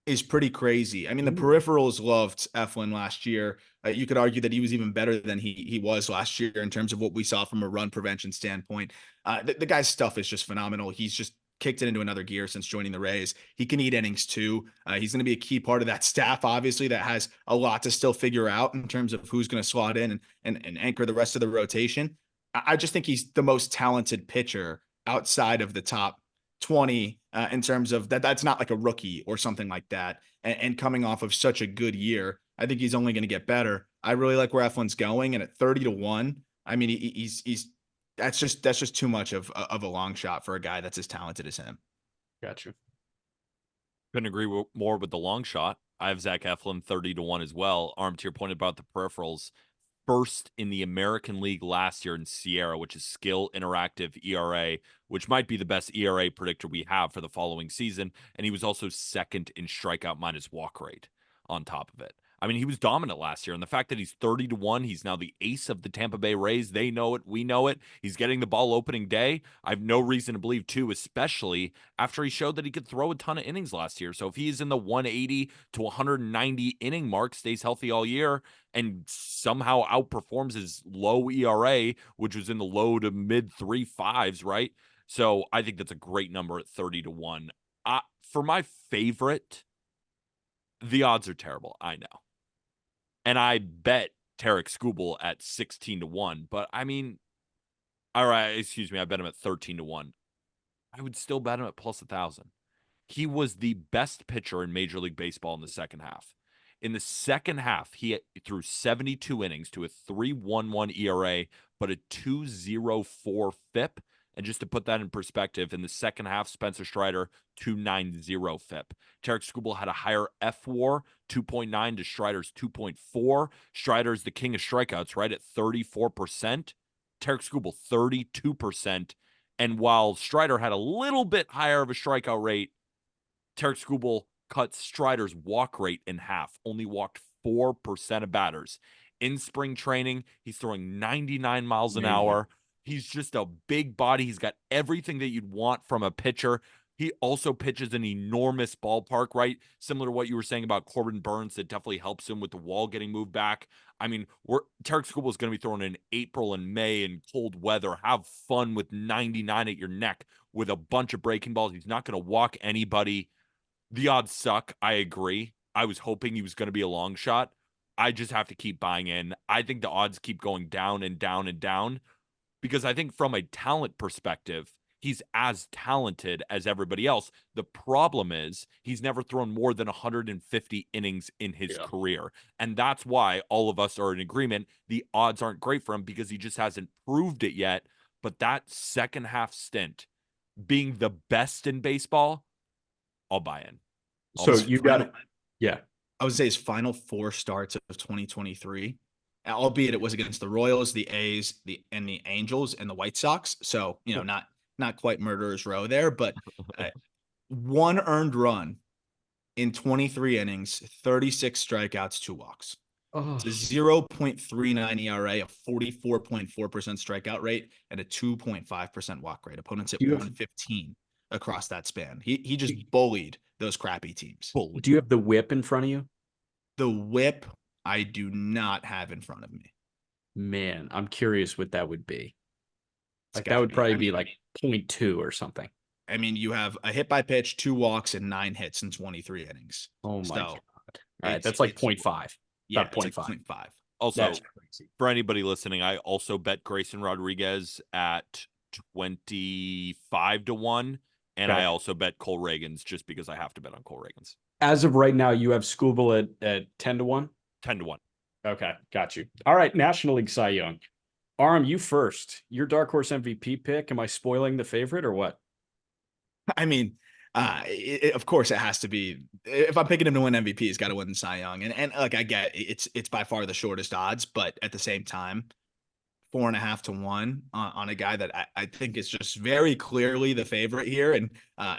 is pretty crazy. I mean, the peripherals loved Eflin last year. You could argue that he was even better than he was last year in terms of what we saw from a run prevention standpoint. The guy's stuff is just phenomenal. He's just kicked it into another gear since joining the Rays. He can eat innings too. He's going to be a key part of that staff, obviously, that has a lot to still figure out in terms of who's going to slot in and anchor the rest of the rotation. I just think he's the most talented pitcher outside of the top 20 in terms of that's not like a rookie or something like that. And coming off of such a good year, I think he's only going to get better. I really like where Eflin's going. And at 30 to 1, I mean, he's that's just too much of a long shot for a guy that's as talented as him. Gotcha. Couldn't agree more with the long shot. I have Zach Eflin 30 to 1 as well. Arm, to your point about the peripherals, first in the American League last year in Sierra, which is skill interactive ERA, which might be the best ERA predictor we have for the following season. And he was also second in strikeout minus walk rate on top of it. I mean, he was dominant last year. And the fact that he's 30 to 1, he's now the ace of the Tampa Bay Rays. They know it. We know it. He's getting the ball opening day. I have no reason to believe, too, especially after he showed that he could throw a ton of innings last year. So if he's in the 180 to 190 inning mark, stays healthy all year, and somehow outperforms his low ERA, which was in the low to mid 3.5s, right? So I think that's a great number at 30 to 1. For my favorite, the odds are terrible. I know. And I bet Tarek Skubal at 16 to 1. But I mean, all right, excuse me, I bet him at 13 to 1. I would still bet him at plus 1,000. He was the best pitcher in Major League Baseball in the second half. In the second half, he threw 72 innings to a 3.11 ERA, but a 2.04 FIP. And just to put that in perspective, in the second half, Spencer Strider, 2.90 FIP. Tarek Skubal had a higher F-WAR, 2.9 to Strider's 2.4. Strider's the king of strikeouts, right, at 34%. Tarek Skubal, 32%. And while Strider had a little bit higher of a strikeout rate, Tarek Skubal cut Strider's walk rate in half, only walked 4% of batters. In spring training, he's throwing 99 miles an hour. He's just a big body. He's got everything that you'd want from a pitcher. He also pitches an enormous ballpark, right? Similar to what you were saying about Corbin Burns, that definitely helps him with the wall getting moved back. I mean, Tarek Skubal is going to be throwing in April and May in cold weather. Have fun with 99 at your neck with a bunch of breaking balls. He's not going to walk anybody. The odds suck. I agree. I was hoping he was going to be a long shot. I just have to keep buying in. I think the odds keep going down and down and down, because I think from a talent perspective, he's as talented as everybody else. The problem is he's never thrown more than 150 innings in his career. And that's why all of us are in agreement. The odds aren't great for him because he just hasn't proved it yet. But that second half stint being the best in baseball, I'll buy in. So His you got final- it. Yeah. I would say his final 4 starts of 2023, albeit it was against the Royals, the A's, and the Angels and the White Sox. So, not quite murderer's row there, but 1 earned run in 23 innings, 36 strikeouts, 2 walks. Oh, It's a 0.39 ERA, a 44.4% strikeout rate, and a 2.5% walk rate. Opponents at do you have 115 across that span. He just bullied those crappy teams. do you have the whip in front of you? The whip I do not have in front of me. Man, I'm curious what that would be. It's Like that gotta would be. probably be like 0.2 or something. I mean, you have a hit by pitch, 2 walks, and 9 hits in 23 innings. Oh my So God. All right, it's that's like it's 0.5. yeah, About it's like 0.5. 0.5. Also, That's crazy. for anybody listening, I also bet Grayson Rodriguez at 25-1. And Okay. I also bet Cole Reagans just because I have to bet on Cole Reagans. As of right now, you have Scooble at 10-1. 10-1. Okay, got you. All right, National League Cy Young. Aram, you first. Your dark horse MVP pick. Am I spoiling the favorite or what? I mean, of course it has to be. If I'm picking him to win MVP, he's got to win Cy Young. And like I get it's by far the shortest odds, but at the same time, 4.5 to 1 on a guy that I think is just very clearly the favorite here, and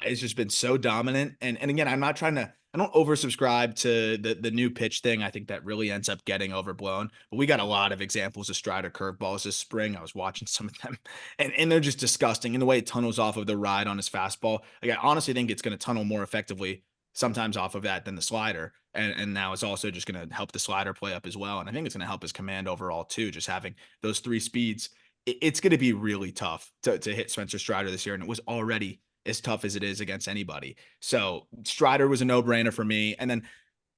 it's just been so dominant. And again, I don't oversubscribe to the new pitch thing. I think that really ends up getting overblown. But we got a lot of examples of Strider curveballs this spring. I was watching some of them, and they're just disgusting. And the way it tunnels off of the ride on his fastball, like I honestly think it's going to tunnel more effectively sometimes off of that than the slider. And now it's also just going to help the slider play up as well. And I think it's going to help his command overall too, just having those 3 speeds. It's going to be really tough to hit Spencer Strider this year. And it was already as tough as it is against anybody. So Strider was a no-brainer for me. And then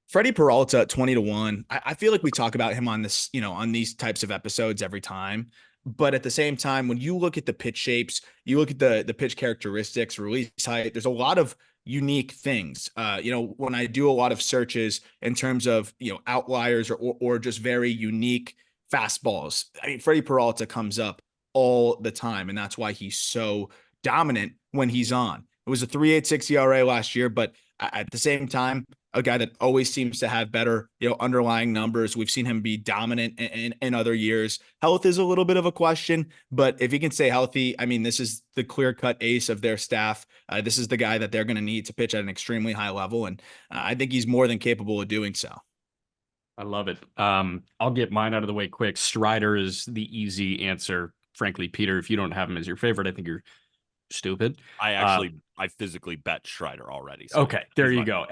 Freddie Peralta at 20 to 1. I feel like we talk about him on this, on these types of episodes every time. But at the same time, when you look at the pitch shapes, you look at the pitch characteristics, release height, there's a lot of unique things. When I do a lot of searches in terms of, outliers or just very unique fastballs, I mean, Freddie Peralta comes up all the time. And that's why he's so dominant when he's on. It was a 3.86 ERA last year, but at the same time, a guy that always seems to have better, underlying numbers. We've seen him be dominant in other years. Health is a little bit of a question, but if he can stay healthy, I mean, this is the clear-cut ace of their staff. This is the guy that they're going to need to pitch at an extremely high level, and I think he's more than capable of doing so. I love it. I'll get mine out of the way quick. Strider is the easy answer. Frankly, Peter, if you don't have him as your favorite, I think you're stupid. I physically bet Strider already. So Okay, there you go.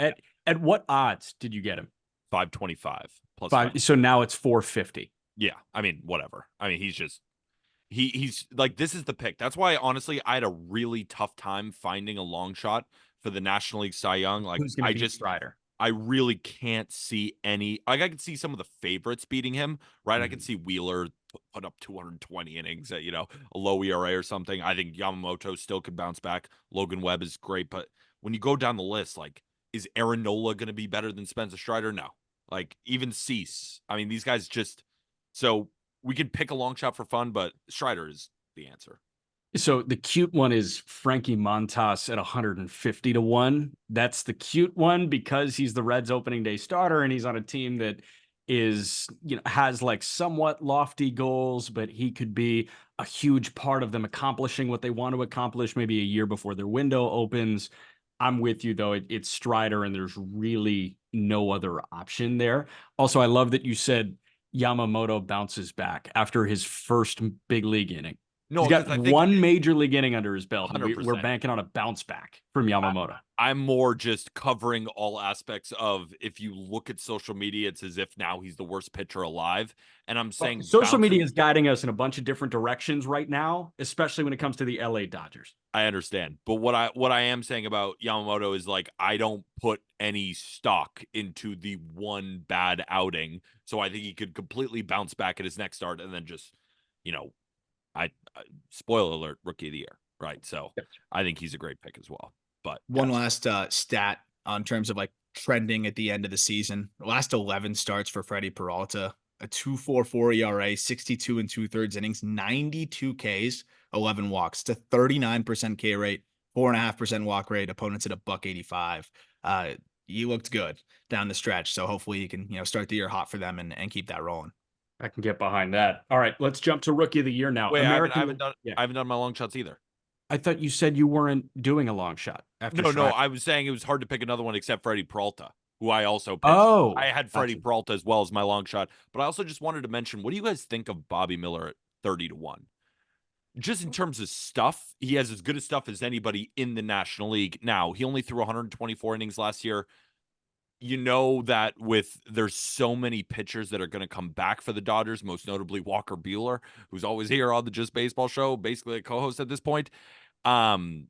At what odds did you get him? 525 plus 5. So now it's 450. Yeah, I mean, whatever. I mean, he's like, this is the pick. That's why, honestly, I had a really tough time finding a long shot for the National League Cy Young. Like, Who's going to beat Strider? I really can't see any. Like, I can see some of the favorites beating him, right? I can see Wheeler put up 220 innings at, a low ERA or something. I think Yamamoto still could bounce back. Logan Webb is great. But when you go down the list, like, is Aaron Nola going to be better than Spencer Strider? No. Like, even Cease. I mean, these guys just. So we could pick a long shot for fun, but Strider is the answer. So the cute one is Frankie Montas at 150 to 1. That's the cute one because he's the Reds opening day starter and he's on a team that is, has like somewhat lofty goals, but he could be a huge part of them accomplishing what they want to accomplish maybe a year before their window opens. I'm with you though. It's Strider and there's really no other option there. Also, I love that you said Yamamoto bounces back after his first big league inning. No, He's got because I think one major league inning under his belt. And we're 100%. banking on a bounce back from Yamamoto. I'm more just covering all aspects of, if you look at social media, it's as if now he's the worst pitcher alive. And I'm saying Social media is guiding us in a bunch of different directions right now, especially when it comes to the LA Dodgers. I understand. But what I am saying about Yamamoto is, like, I don't put any stock into the one bad outing. So I think he could completely bounce back at his next start and then just, I spoiler alert, rookie of the year, right? So I think he's a great pick as well. But one last stat on terms of like trending at the end of the season. The last 11 starts for Freddie Peralta, a 2.44 ERA, 62 and 2/3 innings, 92 Ks, 11 walks, to 39% K rate, 4.5% walk rate. Opponents at a $1.85. He looked good down the stretch. So hopefully he can, start the year hot for them and keep that rolling. I can get behind that. All right, let's jump to rookie of the year now. Wait, American. Yeah, I haven't done my long shots either. I thought you said you weren't doing a long shot after No, Strider. I was saying it was hard to pick another one except Freddie Peralta, who I also pitched. I Oh, had Freddie gotcha. Peralta as well as my long shot, but I also just wanted to mention, what do you guys think of Bobby Miller at 30-1? Just in terms of stuff, he has as good a stuff as anybody in the National League. Now, he only threw 124 innings last year. You know that there's so many pitchers that are going to come back for the Dodgers, most notably Walker Buehler, who's always here on the Just Baseball show, basically a co-host at this point. And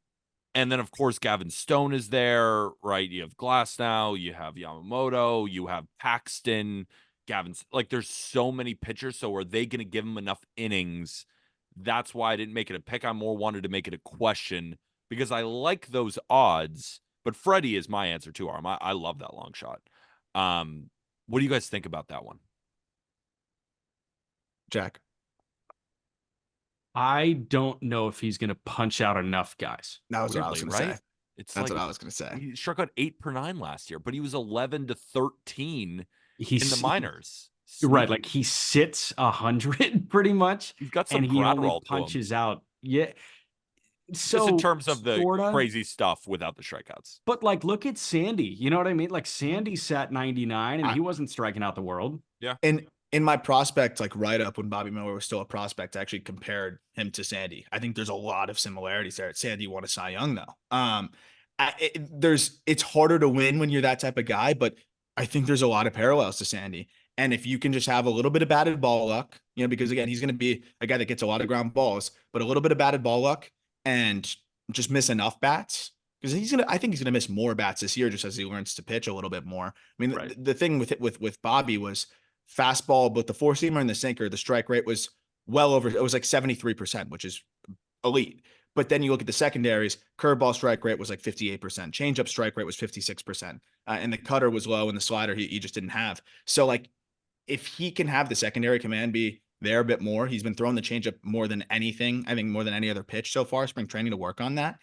then, of course, Gavin Stone is there, right? You have Glass now, you have Yamamoto, you have Paxton, Gavin's. Like, there's so many pitchers. So are they going to give him enough innings? That's why I didn't make it a pick. I more wanted to make it a question because I like those odds. But Freddie is my answer too, Arm. I love that long shot. What do you guys think about that one? Jack. I don't know if he's going to punch out enough guys. That was what I was Weirdly, going to right? say. It's That's like what I was going to say. he struck out 8 per 9 last year, but he was 11 to 13 in the He's minors. right. Sneaky. Like he sits 100 pretty much, He's got some and he only Gratterall to him. punches out. Yeah. Just in So terms of the sorta, crazy stuff without the strikeouts. but like look at Sandy. You know what I mean? Like Sandy sat 99 and I, he wasn't striking out the world. Yeah. and in my prospect, like write up when Bobby Miller was still a prospect, I actually compared him to Sandy. I think there's a lot of similarities there. Sandy won a Cy Young though. It's harder to win when you're that type of guy, but I think there's a lot of parallels to Sandy. And if you can just have a little bit of batted ball luck, because again, he's going to be a guy that gets a lot of ground balls, but a little bit of batted ball luck and just miss enough bats. Because I think he's gonna miss more bats this year just as he learns to pitch a little bit more. I mean, Right. the thing with Bobby was fastball, both the four seamer and the sinker, the strike rate was well over. It was like 73%, which is elite. But then you look at the secondaries, curveball strike rate was like 58%, changeup strike rate was 56%, and the cutter was low, and the slider he just didn't have. So like, if he can have the secondary command be there a bit more, he's been throwing the changeup more than anything. I think more than any other pitch so far. Spring training to work on that.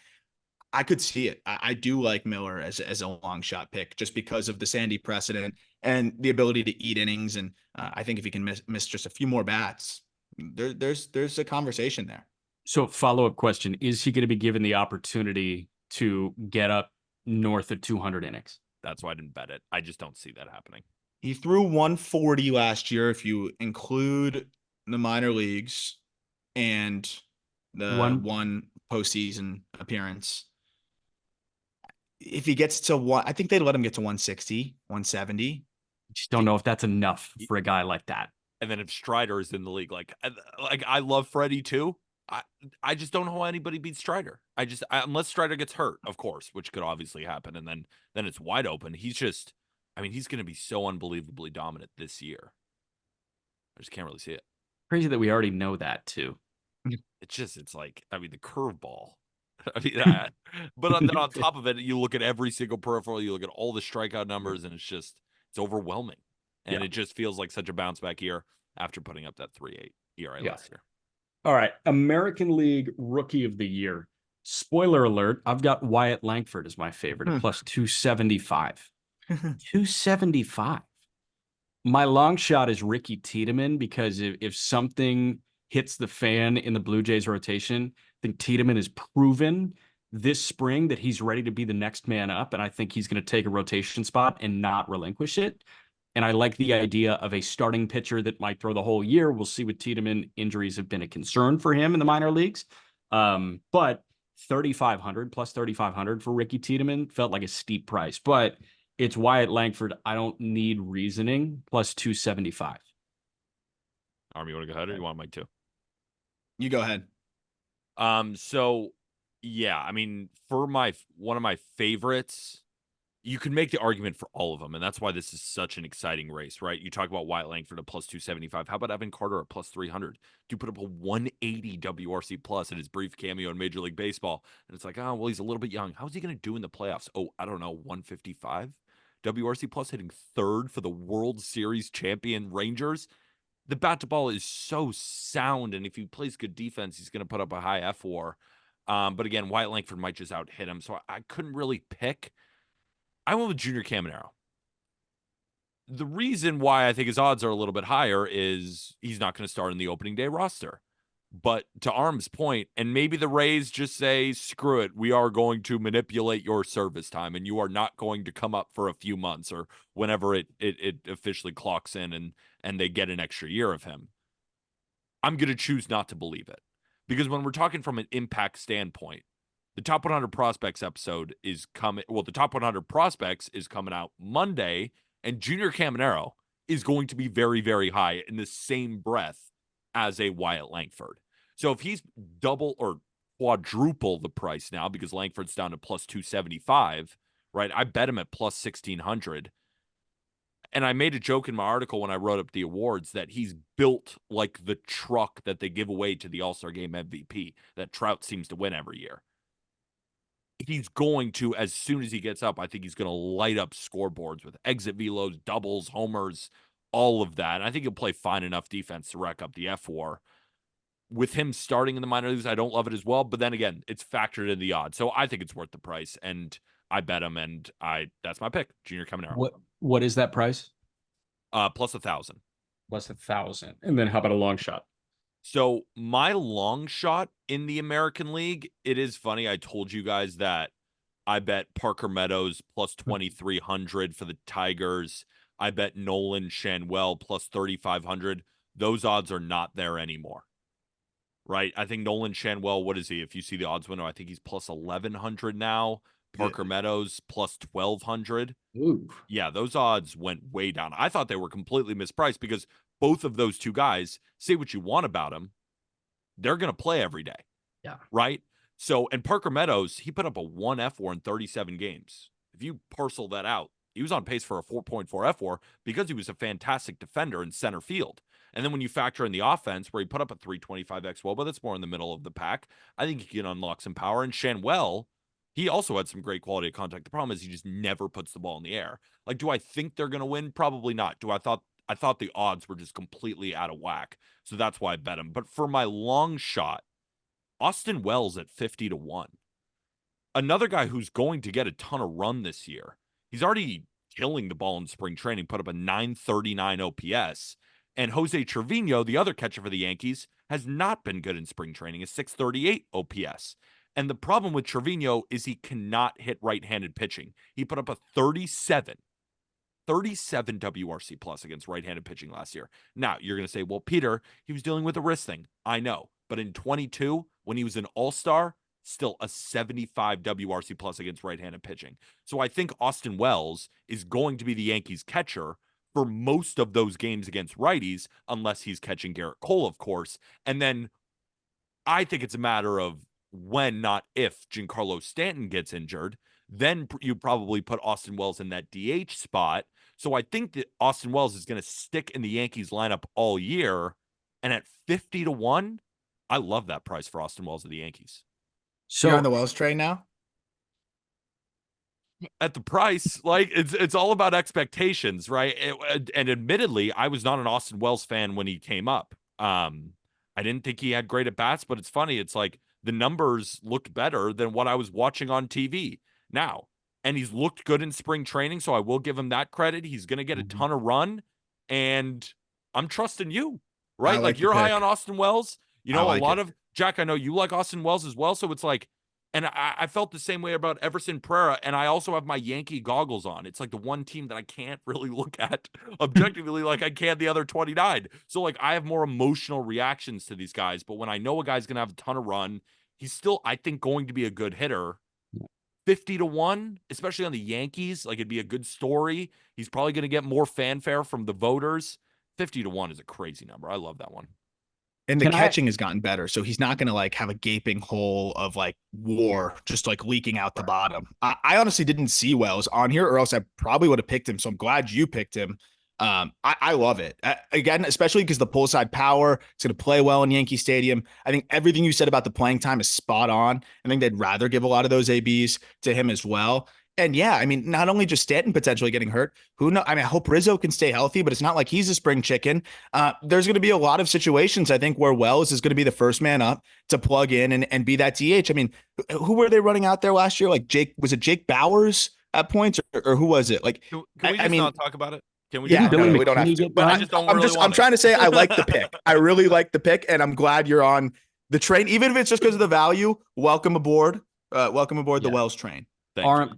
I could see it. I do like Miller as a long shot pick just because of the Sandy precedent and the ability to eat innings. And I think if he can miss just a few more bats, there's a conversation there. So follow-up question, is he going to be given the opportunity to get up north of 200 innings? That's why I didn't bet it. I just don't see that happening. He threw 140 last year if you include the minor leagues and the one postseason appearance. If he gets to one, I think they'd let him get to 160, 170. Just don't know if that's enough for a guy like that. And then if Strider is in the league, like I love Freddie too. I just don't know how anybody beats Strider. Unless Strider gets hurt, of course, which could obviously happen, and then it's wide open. He's going to be so unbelievably dominant this year. I just can't really see it. Crazy that we already know that too. It's like, I mean, the curveball. I mean, that. But then on top of it, you look at every single peripheral, you look at all the strikeout numbers, and it's overwhelming. And it just feels like such a bounce back year after putting up that 3.8 ERA last year. All right. American League Rookie of the Year. Spoiler alert, I've got Wyatt Langford as my favorite at plus 275. 275. My long shot is Ricky Tiedemann because if something hits the fan in the Blue Jays rotation, I think Tiedemann has proven this spring that he's ready to be the next man up. And I think he's going to take a rotation spot and not relinquish it. And I like the idea of a starting pitcher that might throw the whole year. We'll see with Tiedemann. Injuries have been a concern for him in the minor leagues. But 3,500 plus 3,500 for Ricky Tiedemann felt like a steep price. But it's Wyatt Langford. I don't need reasoning. Plus 275. Army, you want to go ahead or you want Mike too? You go ahead. So yeah, I mean, for one of my favorites, you can make the argument for all of them, and that's why this is such an exciting race, right? You talk about Wyatt Langford at plus 275. How about Evan Carter at plus 300? Do put up a 180 WRC plus in his brief cameo in Major League Baseball, and it's like, oh, well, he's a little bit young. How's he going to do in the playoffs? Oh, I don't know, 155 WRC plus, hitting third for the World Series champion Rangers. The bat to ball is so sound, and if he plays good defense, he's going to put up a high F WAR. But again, Wyatt Langford might just out hit him. So I couldn't really pick. I went with Junior Caminero. The reason why I think his odds are a little bit higher is he's not going to start in the opening day roster. But to Arm's point, and maybe the Rays just say, screw it, we are going to manipulate your service time and you are not going to come up for a few months or whenever it officially clocks in and they get an extra year of him. I'm going to choose not to believe it. Because when we're talking from an impact standpoint, the top 100 prospects episode is coming. Well, the top 100 prospects is coming out Monday, and Junior Caminero is going to be very, very high in the same breath as a Wyatt Langford. So if he's double or quadruple the price now, because Langford's down to plus 275, right? I bet him at plus 1600. And I made a joke in my article when I wrote up the awards that he's built like the truck that they give away to the All-Star Game MVP that Trout seems to win every year. He's going to, as soon as he gets up, I think he's going to light up scoreboards with exit velos, doubles, homers, all of that. And I think he'll play fine enough defense to rack up the F-WAR. With him starting in the minor leagues, I don't love it as well. But then again, it's factored in the odds. So I think it's worth the price. And I bet him, and that's my pick, Junior Caminero. What is that price? Plus 1,000. Plus 1,000. And then how about a long shot? So my long shot in the American League, it is funny. I told you guys that I bet Parker Meadows plus 2,300 for the Tigers. I bet Nolan Shanwell plus 3,500. Those odds are not there anymore. Right? I think Nolan Shanwell, what is he? If you see the odds window, I think he's plus 1,100 now. Parker Meadows plus 1,200. Ooh. Yeah, those odds went way down. I thought they were completely mispriced because both of those two guys, say what you want about them, they're going to play every day. Yeah. Right? So, and Parker Meadows, he put up a 1 F-WAR in 37 games. If you parcel that out, he was on pace for a 4.4 F-WAR because he was a fantastic defender in center field. And then when you factor in the offense where he put up a 325 XWOBA, that's more in the middle of the pack, I think he can unlock some power. And Shanwell, he also had some great quality of contact. The problem is he just never puts the ball in the air. Like, do I think they're going to win? Probably not. I thought the odds were just completely out of whack. So that's why I bet him. But for my long shot, Austin Wells at 50-1. Another guy who's going to get a ton of run this year. He's already killing the ball in spring training, put up a 939 OPS. And Jose Trevino, the other catcher for the Yankees, has not been good in spring training, a 638 OPS. And the problem with Trevino is he cannot hit right-handed pitching. He put up a 37 WRC plus against right-handed pitching last year. Now, you're going to say, well, Peter, he was dealing with a wrist thing. I know. But in 22, when he was an all-star, still a 75 WRC plus against right-handed pitching. So I think Austin Wells is going to be the Yankees catcher for most of those games against righties, unless he's catching Garrett Cole, of course. And then I think it's a matter of when, not if, Giancarlo Stanton gets injured. Then you probably put Austin Wells in that DH spot. So I think that Austin Wells is going to stick in the Yankees lineup all year. And at 50-1, I love that price for Austin Wells of the Yankees. So you're on the Wells train now? At the price, like it's all about expectations, right? And admittedly, I was not an Austin Wells fan when he came up. I didn't think he had great at bats, but it's funny. It's like the numbers looked better than what I was watching on TV now. And he's looked good in spring training, so I will give him that credit. He's going to get a ton of run, and I'm trusting you, right? Like you're high on Austin Wells. You know, a lot of Jack, I know you like Austin Wells as well. So it's like, and I felt the same way about Everson Pereira. And I also have my Yankee goggles on. It's like the one team that I can't really look at objectively like I can the other 29. So like I have more emotional reactions to these guys. But when I know a guy's going to have a ton of run, he's still, I think, going to be a good hitter. 50-1, especially on the Yankees, like it'd be a good story. He's probably going to get more fanfare from the voters. 50-1 is a crazy number. I love that one. And the catching has gotten better. So he's not going to like have a gaping hole of like WAR just like leaking out the bottom. I honestly didn't see Wells on here or else I probably would have picked him. So I'm glad you picked him. I love it. Again, especially because the pull side power, it's going to play well in Yankee Stadium. I think everything you said about the playing time is spot on. I think they'd rather give a lot of those ABs to him as well. And yeah, I mean, not only just Stanton potentially getting hurt, who know? I mean, I hope Rizzo can stay healthy, but it's not like he's a spring chicken. There's going to be a lot of situations, I think, where Wells is going to be the first man up to plug in and be that DH. I mean, who were they running out there last year? Like was it Jake Bowers at points, or who was it? Like, Can we I just mean, not talk about it? Can we just yeah, Didn't not Billy no, talk we don't about it? have McKinney to. get But I done? just don't really I'm want trying to say I like the it. pick. I really like the pick, and I'm glad you're on the train, even if it's just because of the value. Welcome aboard. Welcome aboard the Yeah. Wells train. Thank you. Aram,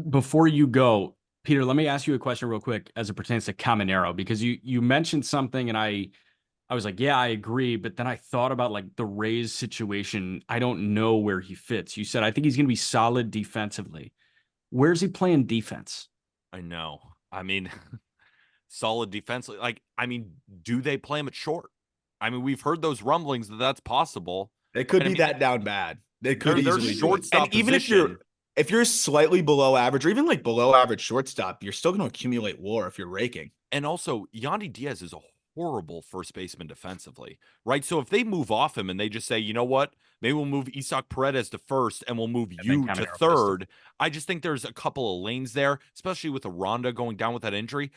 before you go, Peter, let me ask you a question real quick as it pertains to Caminero, because you mentioned something and I was like, yeah, I agree, but then I thought about like the Rays situation. I don't know where he fits. You said I think he's going to be solid defensively. Where's he playing defense? I know. I mean, solid defensively. Like, I mean, do they play him at short? I mean, we've heard those rumblings that that's possible. It could And I be mean, that down bad. They could their easily do it. shortstop And even position. if you're slightly below average or even like below average shortstop, you're still going to accumulate WAR if you're raking. And also, Yandy Diaz is a horrible first baseman defensively, right? So if they move off him and they just say, you know what, maybe we'll move Isak Paredes to first and we'll move And then you to Caminero third. I just think there's a couple of lanes there, especially with Aranda going down with that injury.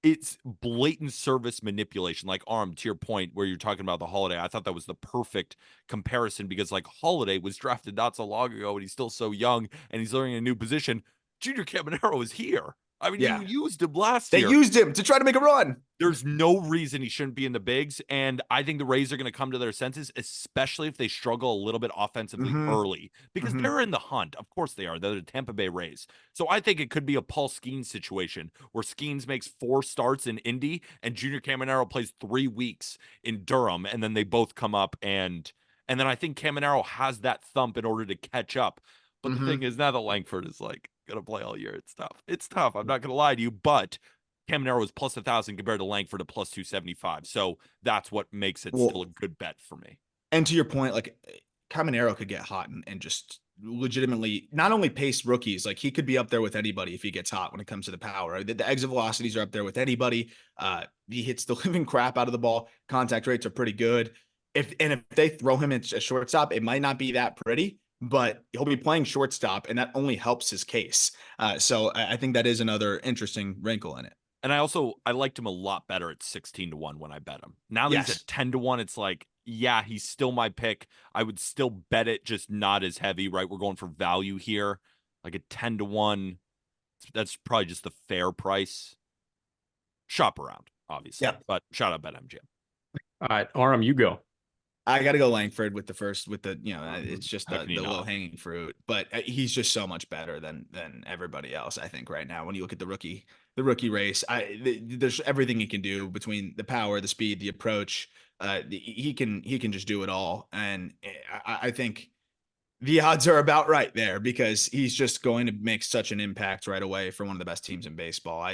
It's blatant service manipulation. Like, Arm, to your point where you're talking about the Holiday, I thought that was the perfect comparison because, like, Holiday was drafted not so long ago and he's still so young and he's learning a new position. Junior Caminero is here. I mean, Yeah. you used him last They year. used him to try to make a run. There's no reason he shouldn't be in the bigs. And I think the Rays are going to come to their senses, especially if they struggle a little bit offensively early, because they're in the hunt. Of course they are. They're the Tampa Bay Rays. So I think it could be a Paul Skeens situation where Skeens makes 4 starts in Indy and Junior Caminero plays 3 weeks in Durham. And then they both come up and then I think Caminero has that thump in order to catch up. But the thing is, now that Langford is like going to play all year, it's tough. It's tough. I'm not going to lie to you, but Caminero is plus 1,000 compared to Langford at plus 275. So that's what makes it still a good bet for me. And to your point, like Caminero could get hot and just legitimately not only pace rookies, like he could be up there with anybody if he gets hot when it comes to the power. The exit velocities are up there with anybody. He hits the living crap out of the ball. Contact rates are pretty good. If they throw him at a shortstop, it might not be that pretty, but he'll be playing shortstop, and that only helps his case. So I think that is another interesting wrinkle in it. And I liked him a lot better at 16-1 when I bet him. Now that he's at 10-1, it's like, yeah, he's still my pick. I would still bet it, just not as heavy, right? We're going for value here. Like at 10-1, that's probably just the fair price. Shop around, obviously. Yeah. But shout out BetMGM. All right, Aram, you go. I got to go Langford with the it's just the low hanging fruit, but he's just so much better than everybody else. I think right now, when you look at the rookie race, there's everything he can do between the power, the speed, the approach. He can just do it all. And I think the odds are about right there because he's just going to make such an impact right away for one of the best teams in baseball.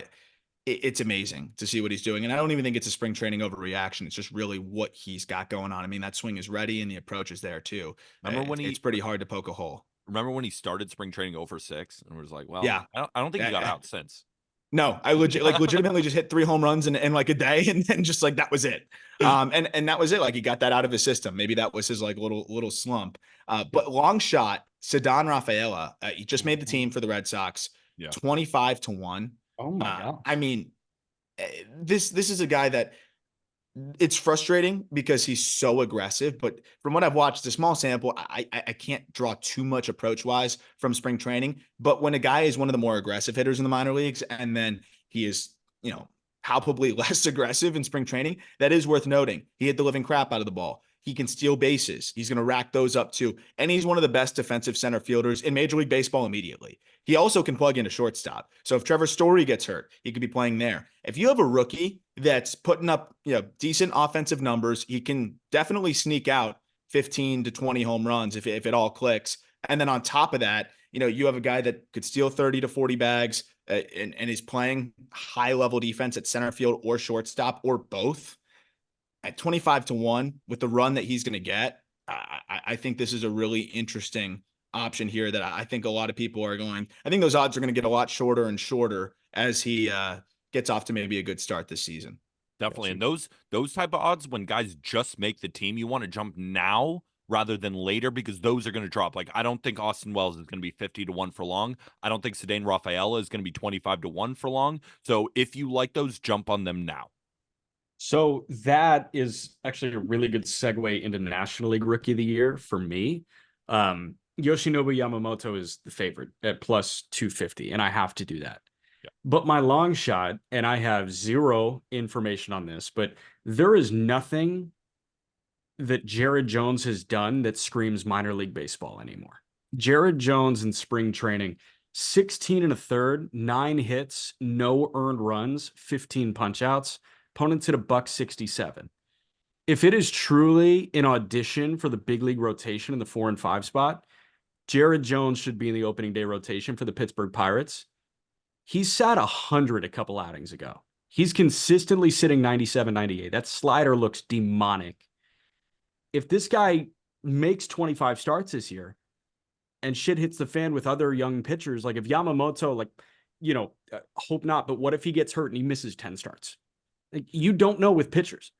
It's amazing to see what he's doing. And I don't even think it's a spring training overreaction. It's just really what he's got going on. I mean, that swing is ready and the approach is there too. Remember when it's pretty hard to poke a hole. Remember when he started spring training over 6 and was like, well, yeah, I don't think he got out since. No, I legitimately just hit 3 home runs in like a day and then just like that was it. And that was it. Like he got that out of his system. Maybe that was his like little slump. But long shot, Ceddanne Rafaela, he just made the team for the Red Sox. 25-1. Oh my god! I mean, this is a guy that it's frustrating because he's so aggressive. But from what I've watched, a small sample, I can't draw too much approach wise from spring training. But when a guy is one of the more aggressive hitters in the minor leagues, and then he is, palpably less aggressive in spring training, that is worth noting. He hit the living crap out of the ball. He can steal bases. He's going to rack those up too. And he's one of the best defensive center fielders in Major League Baseball immediately. He also can plug in a shortstop. So if Trevor Story gets hurt, he could be playing there. If you have a rookie that's putting up, decent offensive numbers, he can definitely sneak out 15 to 20 home runs if it all clicks. And then on top of that, you have a guy that could steal 30 to 40 bags and is playing high level defense at center field or shortstop or both. At 25-1 with the run that he's going to get, I think this is a really interesting option here that I think a lot of people are going. I think those odds are going to get a lot shorter and shorter as he gets off to maybe a good start this season. Definitely. And those type of odds, when guys just make the team, you want to jump now rather than later, because those are going to drop. Like, I don't think Austin Wells is going to be 50 to 1 for long. I don't think Cedane Rafaela is going to be 25 to 1 for long. So if you like those, jump on them now. So that is actually a really good segue into National League Rookie of the Year for me. Yoshinobu Yamamoto is the favorite at plus 250, and I have to do that. Yeah. But my long shot, and I have zero information on this, but there is nothing that Jared Jones has done that screams minor league baseball anymore. Jared Jones in spring training, 16 and a third, 9 hits, no earned runs, 15 punchouts. Opponents hit a $167. If it is truly an audition for the big league rotation in the 4 and 5 spot, Jared Jones should be in the opening day rotation for the Pittsburgh Pirates. He sat 100 a couple outings ago. He's consistently sitting 97, 98. That slider looks demonic. If this guy makes 25 starts this year and shit hits the fan with other young pitchers, like if Yamamoto, like, hope not, but what if he gets hurt and he misses 10 starts? Like, you don't know with pitchers.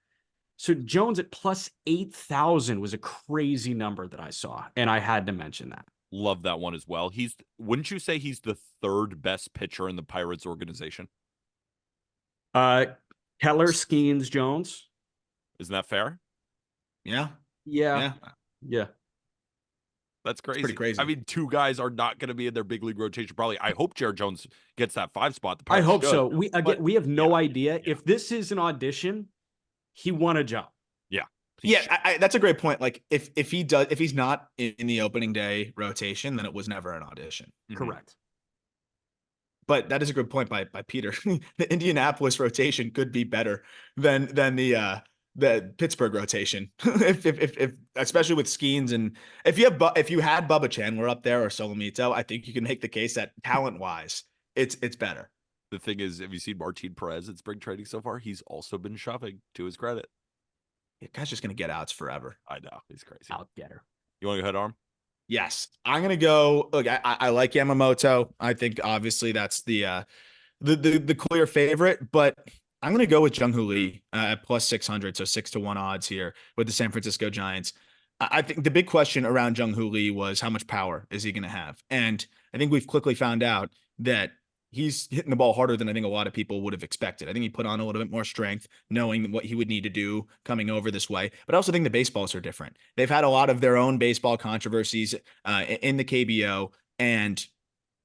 So Jones at plus 8,000 was a crazy number that I saw, and I had to mention that. Love that one as well. Wouldn't you say he's the third best pitcher in the Pirates organization? Keller, Skeens, Jones. Isn't that fair? Yeah. Yeah. That's crazy. Pretty crazy. I mean, 2 guys are not going to be in their big league rotation. Probably. I hope Jared Jones gets that 5 spot. I hope so. We have no idea. Yeah. If this is an audition, he won a job. Yeah, that's a great point. Like if he's not in the opening day rotation, then it was never an audition. Correct. But that is a good point by Peter. The Indianapolis rotation could be better than the Pittsburgh rotation. if especially with Skeens, and if you had Bubba Chandler up there or Solomito, I think you can make the case that talent wise, it's better. The thing is, have you seen Martin Perez at spring training so far? He's also been shoving, to his credit. The guy's just gonna get outs forever. I know, he's crazy. Out getter. You want to go ahead, Arm? Yes, I'm gonna go. Look, I like Yamamoto. I think obviously that's the clear favorite, but I'm gonna go with Jung-Hoo Lee at plus 600, so 6 to 1 odds here with the San Francisco Giants. I think the big question around Jung-Hoo Lee was how much power is he gonna have, and I think we've quickly found out that he's hitting the ball harder than I think a lot of people would have expected. I think he put on a little bit more strength, knowing what he would need to do coming over this way. But I also think the baseballs are different. They've had a lot of their own baseball controversies in the KBO, and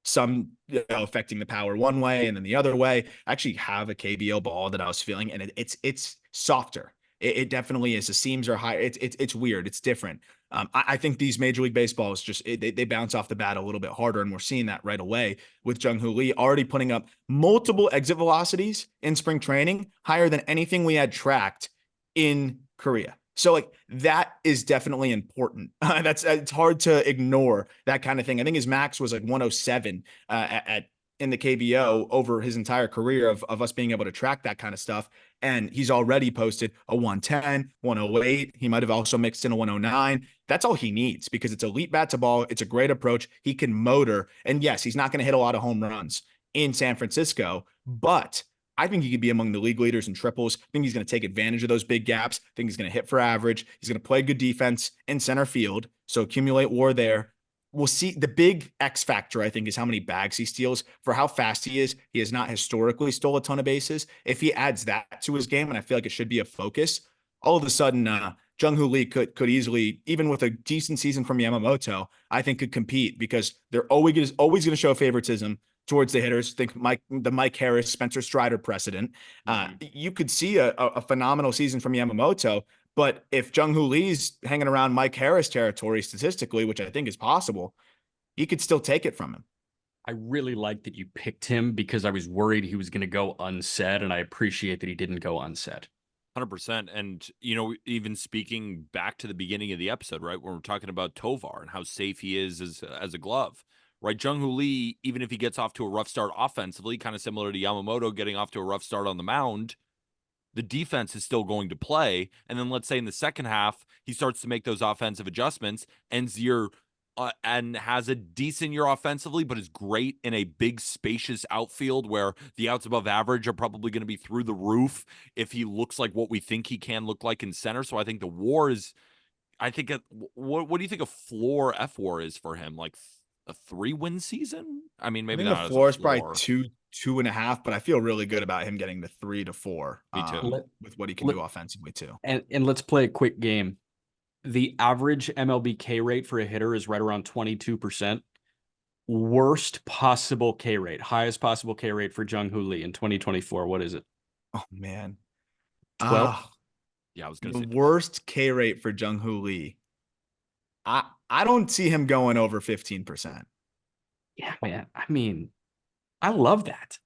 some affecting the power one way and then the other way. I actually have a KBO ball that I was feeling, and it's softer. It definitely is. The seams are higher. It's weird. It's different. I think these Major League Baseballs just they bounce off the bat a little bit harder, and we're seeing that right away with Jung-Hoo Lee already putting up multiple exit velocities in spring training, higher than anything we had tracked in Korea. So like that is definitely important. It's hard to ignore that kind of thing. I think his max was like 107 in the KBO over his entire career of us being able to track that kind of stuff. And he's already posted a 110, 108. He might have also mixed in a 109. That's all he needs because it's elite bat to ball. It's a great approach. He can motor. And yes, he's not going to hit a lot of home runs in San Francisco, but I think he could be among the league leaders in triples. I think he's going to take advantage of those big gaps. I think he's going to hit for average. He's going to play good defense in center field. So accumulate WAR there. We'll see. The big X factor, I think, is how many bags he steals. For how fast he is, he has not historically stole a ton of bases. If he adds that to his game, and I feel like it should be a focus, all of a sudden, Jung-Hoo Lee could easily, even with a decent season from Yamamoto, I think could compete because they're always going to show favoritism towards the hitters. Think the Mike Harris, Spencer Strider precedent. You could see a phenomenal season from Yamamoto, but if Jung-Hoo Lee's hanging around Mike Harris territory statistically, which I think is possible, he could still take it from him. I really like that you picked him because I was worried he was going to go unsaid, and I appreciate that he didn't go unsaid. 100%. And, even speaking back to the beginning of the episode, right, when we're talking about Tovar and how safe he is as a glove, right? Jung-Hoo Lee, even if he gets off to a rough start offensively, kind of similar to Yamamoto getting off to a rough start on the mound, the defense is still going to play. And then let's say in the second half, he starts to make those offensive adjustments, ends year and has a decent year offensively, but is great in a big, spacious outfield where the outs above average are probably going to be through the roof if he looks like what we think he can look like in center. So I think the WAR is I think what do you think a floor F war is for him? Like a 3-win season? I mean, I maybe think the not as a floor is probably floor. 2.5, but I feel really good about him getting to 3 to 4 Me too. Let, with what he can let, do offensively too. and let's play a quick game. The average MLB K rate for a hitter is right around 22%. Worst possible K rate, highest possible K rate for Jung Hoo Lee in 2024. What is it? Oh man. 12? Yeah, I was gonna The say 12. worst K rate for Jung Hoo Lee. I don't see him going over 15%. Yeah, man. I mean, I love that.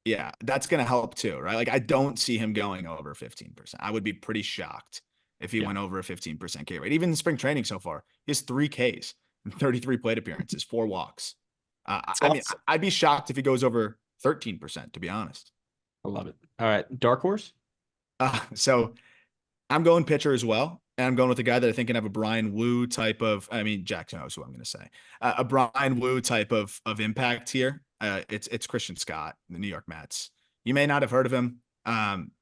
Yeah, that's going to help too, right? Like I don't see him going over 15%. I would be pretty shocked if he Yeah. went over a 15% K rate. Even in spring training so far, he has 3 Ks and 33 plate appearances, 4 walks. It's I mean, awesome. I'd be shocked if he goes over 13%, to be honest. I love it. All right. Dark horse? So I'm going pitcher as well. And I'm going with a guy that I think can have a Brian Wu type of, I mean, Jack knows who I'm going to say, a Brian Wu type of impact here. It's Christian Scott, the New York Mets. You may not have heard of him.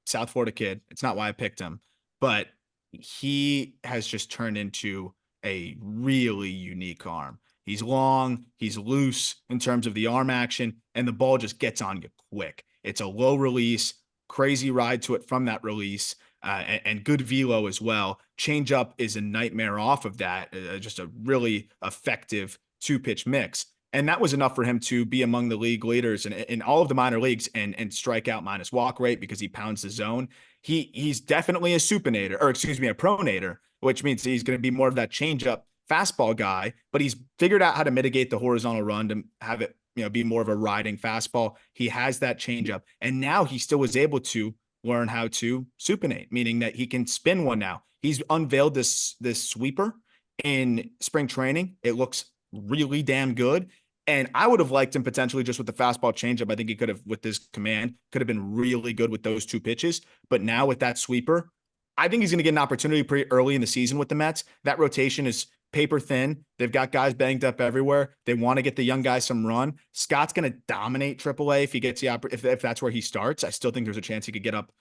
South Florida kid. It's not why I picked him, but he has just turned into a really unique arm. He's long, he's loose in terms of the arm action, and the ball just gets on you quick. It's a low release, crazy ride to it from that release and good velo as well. Changeup is a nightmare off of that. Just a really effective 2 pitch mix. And that was enough for him to be among the league leaders in all of the minor leagues and strike out minus walk rate because he pounds the zone. He's definitely a supinator, or excuse me, a pronator, which means he's going to be more of that changeup fastball guy, but he's figured out how to mitigate the horizontal run to have it, be more of a riding fastball. He has that changeup. And now he still was able to learn how to supinate, meaning that he can spin one now. He's unveiled this sweeper in spring training. It looks really damn good. And I would have liked him potentially just with the fastball changeup. I think he could have, with this command, could have been really good with those 2 pitches. But now with that sweeper, I think he's going to get an opportunity pretty early in the season with the Mets. That rotation is paper thin. They've got guys banged up everywhere. They want to get the young guys some run. Scott's going to dominate AAA if he gets the if that's where he starts. I still think there's a chance he could get up.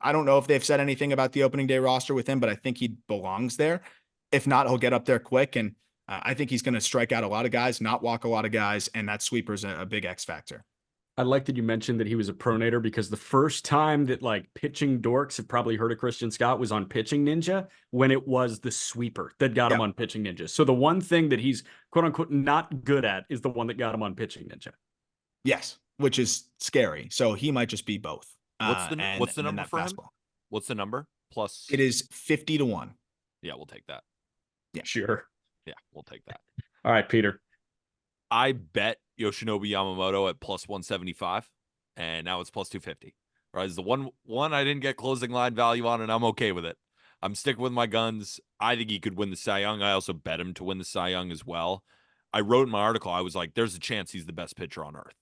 I don't know if they've said anything about the opening day roster with him, but I think he belongs there. If not, he'll get up there quick. And I think he's going to strike out a lot of guys, not walk a lot of guys. And that sweeper's a big X factor. I like that you mentioned that he was a pronator because the first time that like pitching dorks have probably heard of Christian Scott was on Pitching Ninja when it was the sweeper that got him on Pitching Ninja. So the one thing that he's quote unquote not good at is the one that got him on Pitching Ninja. Yes, which is scary. So he might just be both. What's the And then number that for him? fastball. What's the number? Plus It is 50-1. Yeah, we'll take that. Yeah. Sure. Yeah, we'll take that. All right, Peter. I bet Yoshinobu Yamamoto at plus 175, and now it's plus 250. Right, it's the one I didn't get closing line value on, and I'm okay with it. I'm sticking with my guns. I think he could win the Cy Young. I also bet him to win the Cy Young as well. I wrote in my article, I was like, there's a chance he's the best pitcher on earth.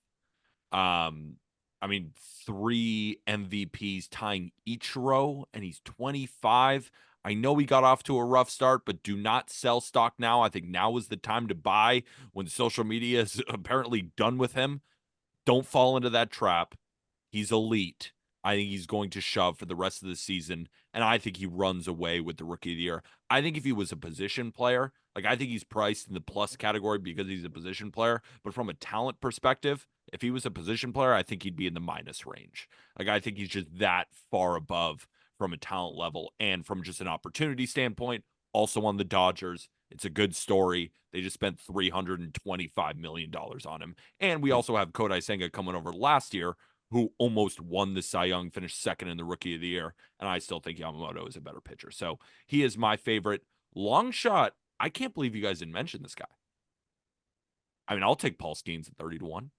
I mean, 3 MVPs tying Ichiro, and he's 25. I know he got off to a rough start, but do not sell stock now. I think now is the time to buy when social media is apparently done with him. Don't fall into that trap. He's elite. I think he's going to shove for the rest of the season, and I think he runs away with the Rookie of the Year. I think if he was a position player, like I think he's priced in the plus category because he's a position player, but from a talent perspective, if he was a position player, I think he'd be in the minus range. Like I think he's just that far above from a talent level and from just an opportunity standpoint. Also on the Dodgers, it's a good story. They just spent $325 million on him. And we also have Kodai Senga coming over last year, who almost won the Cy Young, finished second in the Rookie of the Year. And I still think Yamamoto is a better pitcher. So he is my favorite. Long shot, I can't believe you guys didn't mention this guy. I mean, I'll take Paul Skeens at 30-1.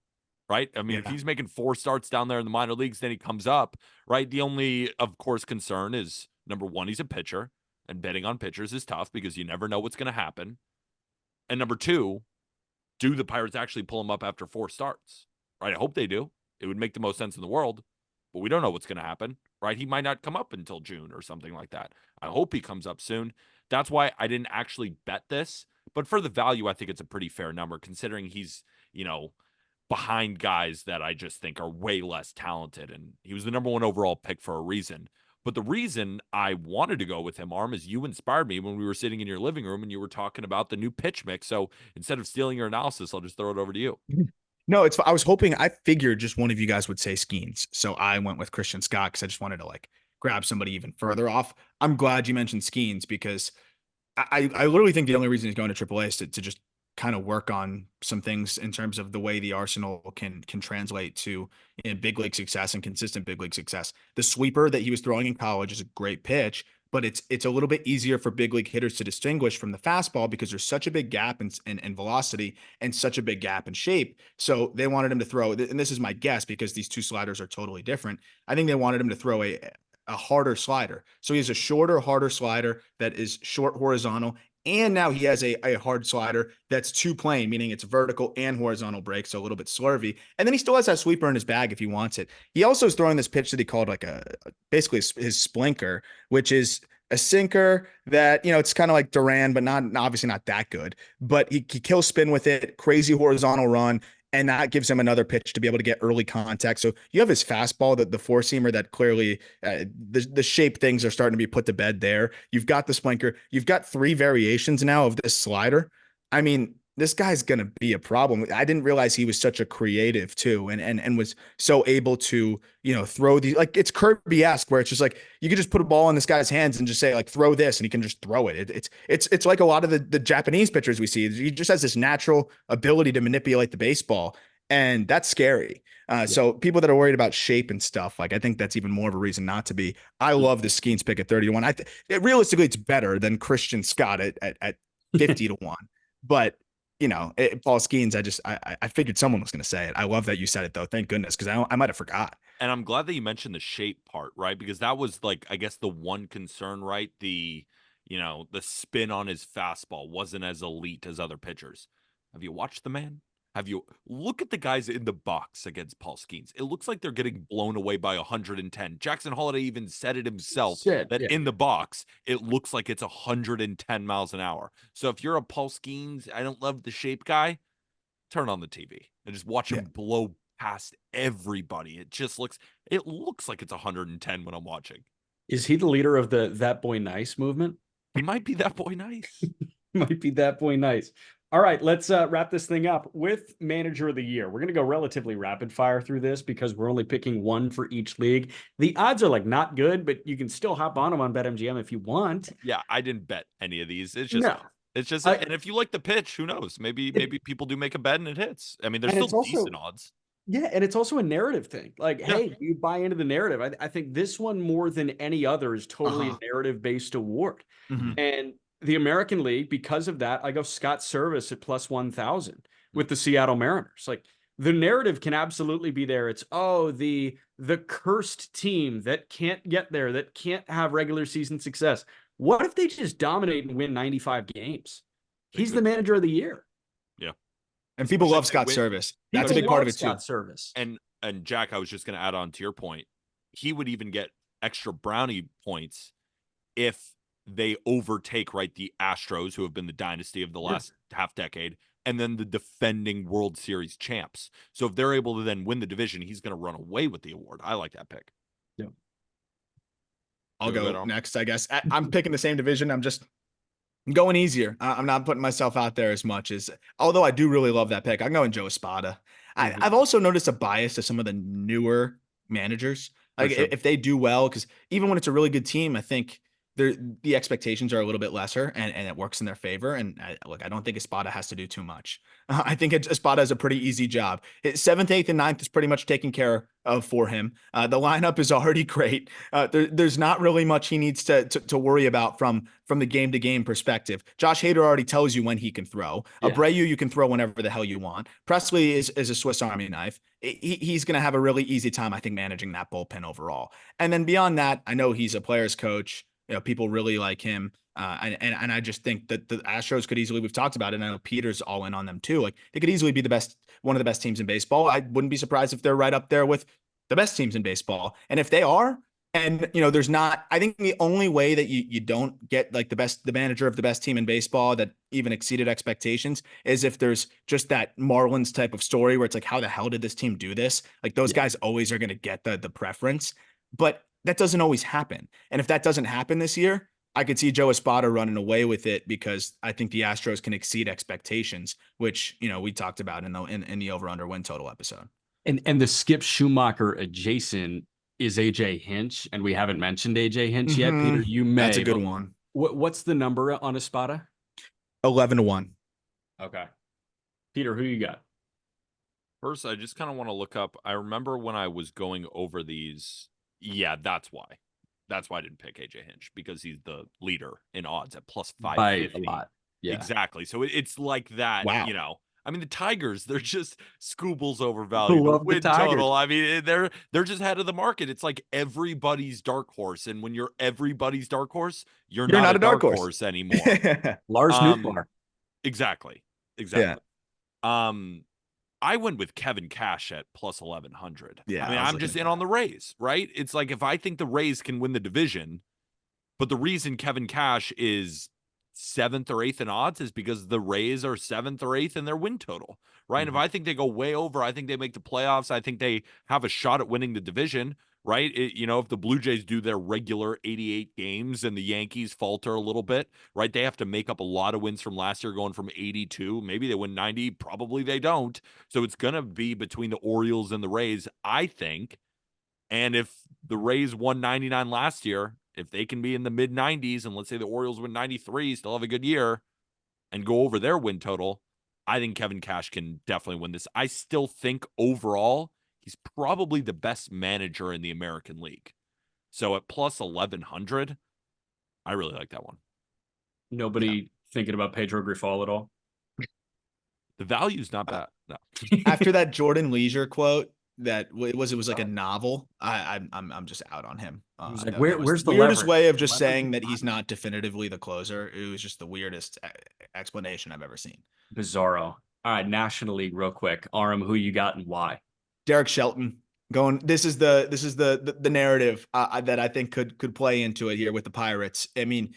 Right? I mean, if he's making 4 starts down there in the minor leagues, then he comes up, right? The only, of course, concern is number 1, he's a pitcher, and betting on pitchers is tough because you never know what's going to happen. And number 2, do the Pirates actually pull him up after 4 starts? Right? I hope they do. It would make the most sense in the world, but we don't know what's going to happen, right? He might not come up until June or something like that. I hope he comes up soon. That's why I didn't actually bet this, but for the value, I think it's a pretty fair number considering he's, behind guys that I just think are way less talented. And he was the number 1 overall pick for a reason. But the reason I wanted to go with him, Arm, is you inspired me when we were sitting in your living room and you were talking about the new pitch mix. So instead of stealing your analysis, I'll just throw it over to you. No, I was hoping, I figured just one of you guys would say Skeens. So I went with Christian Scott because I just wanted to like grab somebody even further off. I'm glad you mentioned Skeens because I literally think the only reason he's going to AAA is to just kind of work on some things in terms of the way the arsenal can translate to, big league success and consistent big league success. The sweeper that he was throwing in college is a great pitch, but it's a little bit easier for big league hitters to distinguish from the fastball because there's such a big gap in velocity and such a big gap in shape. So they wanted him to throw, and this is my guess because these two sliders are totally different. I think they wanted him to throw a harder slider. So he has a shorter, harder slider that is short horizontal. And now he has a hard slider that's two plane, meaning it's vertical and horizontal break, so a little bit slurvy. And then he still has that sweeper in his bag if he wants it. He also is throwing this pitch that he called like basically his splinker, which is a sinker that, it's kind of like Duran, but not obviously not that good. But he kills spin with it, crazy horizontal run, and that gives him another pitch to be able to get early contact. So you have his fastball, the four seamer that clearly the shape things are starting to be put to bed there. You've got the splinker. You've got three variations now of this slider. I mean, this guy's going to be a problem. I didn't realize he was such a creative too, and was so able to, throw these, like it's Kirby-esque where it's just like, you could just put a ball in this guy's hands and just say like, throw this, and he can just throw it. It's like a lot of the Japanese pitchers we see. He just has this natural ability to manipulate the baseball, and that's scary. So people that are worried about shape and stuff, like I think that's even more of a reason not to be. I love the Skeens pick at 30-1. Realistically, it's better than Christian Scott at 50-1, but Paul Skeens, I figured someone was going to say it. I love that you said it though. Thank goodness. Cause I might have forgot. And I'm glad that you mentioned the shape part, right? Because that was like, I guess the one concern, right? The spin on his fastball wasn't as elite as other pitchers. Have you watched the man? Have you look at the guys in the box against Paul Skeens? It looks like they're getting blown away by 110. Jackson Holiday even said it himself that in the box, it looks like it's 110 miles an hour. So if you're a Paul Skeens, I don't love the shape guy, turn on the TV and just watch him blow past everybody. It looks like it's 110 when I'm watching. Is he the leader of the That Boy Nice movement? He might be that boy nice. Might be that boy nice. All right, let's wrap this thing up with Manager of the Year. We're going to go relatively rapid fire through this because we're only picking one for each league. The odds are like not good, but you can still hop on them on BetMGM if you want. Yeah, I didn't bet any of these. It's just, No. and if you like the pitch, who knows? Maybe people do make a bet and it hits. I mean, there's still decent odds. Yeah, and it's also a narrative thing. Like, hey, do you buy into the narrative? I think this one more than any other is totally a narrative-based award. Mm-hmm. And the American League, because of that, I go Scott Service at plus 1,000 with the Seattle Mariners. Like, the narrative can absolutely be there. It's, the cursed team that can't get there, that can't have regular season success. What if they just dominate and win 95 games? He's the Manager of the Year. Yeah. And people love Scott Service. That's a big part of it too. Scott Service. And Jack, I was just going to add on to your point. He would even get extra brownie points if they overtake the Astros, who have been the dynasty of the last half decade, and then the defending World Series champs. So if they're able to then win the division, he's going to run away with the award. I like that pick. Yeah. I'll go next, I guess. I'm picking the same division. I'm just going easier. I'm not putting myself out there as much although I do really love that pick. I'm going Joe Espada. I've also noticed a bias to some of the newer managers. Like if they do well, because even when it's a really good team, I think the expectations are a little bit lesser and it works in their favor. And I don't think Espada has to do too much. I think Espada has a pretty easy job. 7th, 8th, and 9th is pretty much taken care of for him. The lineup is already great. There's not really much he needs to worry about from the game-to-game perspective. Josh Hader already tells you when he can throw. Abreu, you can throw whenever the hell you want. Presley is a Swiss Army knife. He's going to have a really easy time, I think, managing that bullpen overall. And then beyond that, I know he's a player's coach. People really like him. And I just think that the Astros could easily, we've talked about it, and I know Peter's all in on them too. Like they could easily be one of the best teams in baseball. I wouldn't be surprised if they're right up there with the best teams in baseball. And if they are, and there's not, I think the only way that you don't get like the manager of the best team in baseball that even exceeded expectations is if there's just that Marlins type of story where it's like, how the hell did this team do this? Like those guys always are going to get the preference. But that doesn't always happen. And if that doesn't happen this year, I could see Joe Espada running away with it because I think the Astros can exceed expectations, which, we talked about in the over under win total episode. And the Skip Schumacher adjacent is AJ Hinch, and we haven't mentioned AJ Hinch yet. Peter, you may. That's a good one. What's the number on Espada? 11-1. Okay. Peter, who you got? First, I just kind of want to look up. I remember when I was going over these. Yeah, that's why. That's why I didn't pick AJ Hinch, because he's the leader in odds at plus By 550. a lot. Yeah. Exactly. So it's like that, Wow. I mean, the Tigers, they're just Scoobles overvalued. Love the Win Tigers. total. I mean, they're just head of the market. It's like everybody's dark horse. And when you're everybody's dark horse, you're not a dark horse anymore. Lars Nootbaar. Exactly. Yeah. I went with Kevin Cash at plus 1100. Yeah, I mean, I was I'm just looking in at on the Rays, right? It's like if I think the Rays can win the division, but the reason Kevin Cash is 7th or 8th in odds is because the Rays are 7th or 8th in their win total, right? And if I think they go way over, I think they make the playoffs. I think they have a shot at winning the division, right? If the Blue Jays do their regular 88 games and the Yankees falter a little bit, right? They have to make up a lot of wins from last year, going from 82. Maybe they win 90. Probably they don't. So it's going to be between the Orioles and the Rays, I think. And if the Rays won 99 last year, if they can be in the mid 90s, and let's say the Orioles win 93, still have a good year, and go over their win total, I think Kevin Cash can definitely win this. I still think overall, he's probably the best manager in the American League. So at plus 1100, I really like that one. Nobody thinking about Pedro Grifol at all? The value's not bad. No. After that Jordan Leisure quote, that it was like a novel. I'm just out on him. Like, that where's was the weirdest leverage? way of just Leverage saying is that he's fine. not definitively the closer. It was just the weirdest explanation I've ever seen. Bizarro. All right, National League, real quick. Aram, who you got and why? Derek Shelton going. This is the narrative that I think could play into it here with the Pirates. I mean,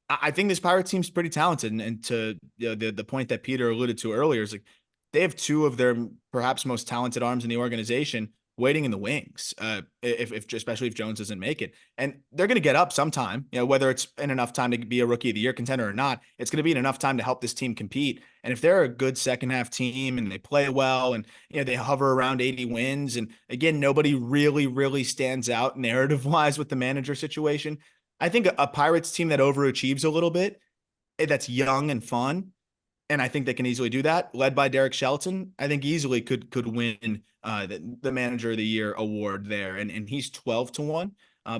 I think this Pirates team's pretty talented, and to the point that Peter alluded to earlier is like they have two of their perhaps most talented arms in the organization waiting in the wings. If especially if Jones doesn't make it, and they're going to get up sometime. Whether it's in enough time to be a Rookie of the Year contender or not, it's going to be in enough time to help this team compete. And if they're a good second half team and they play well and they hover around 80 wins, and again nobody really stands out narrative wise with the manager situation. I think a Pirates team that overachieves a little bit, that's young and fun, and I think they can easily do that. Led by Derek Shelton, I think easily could win the Manager of the Year award there, and he's 12-1.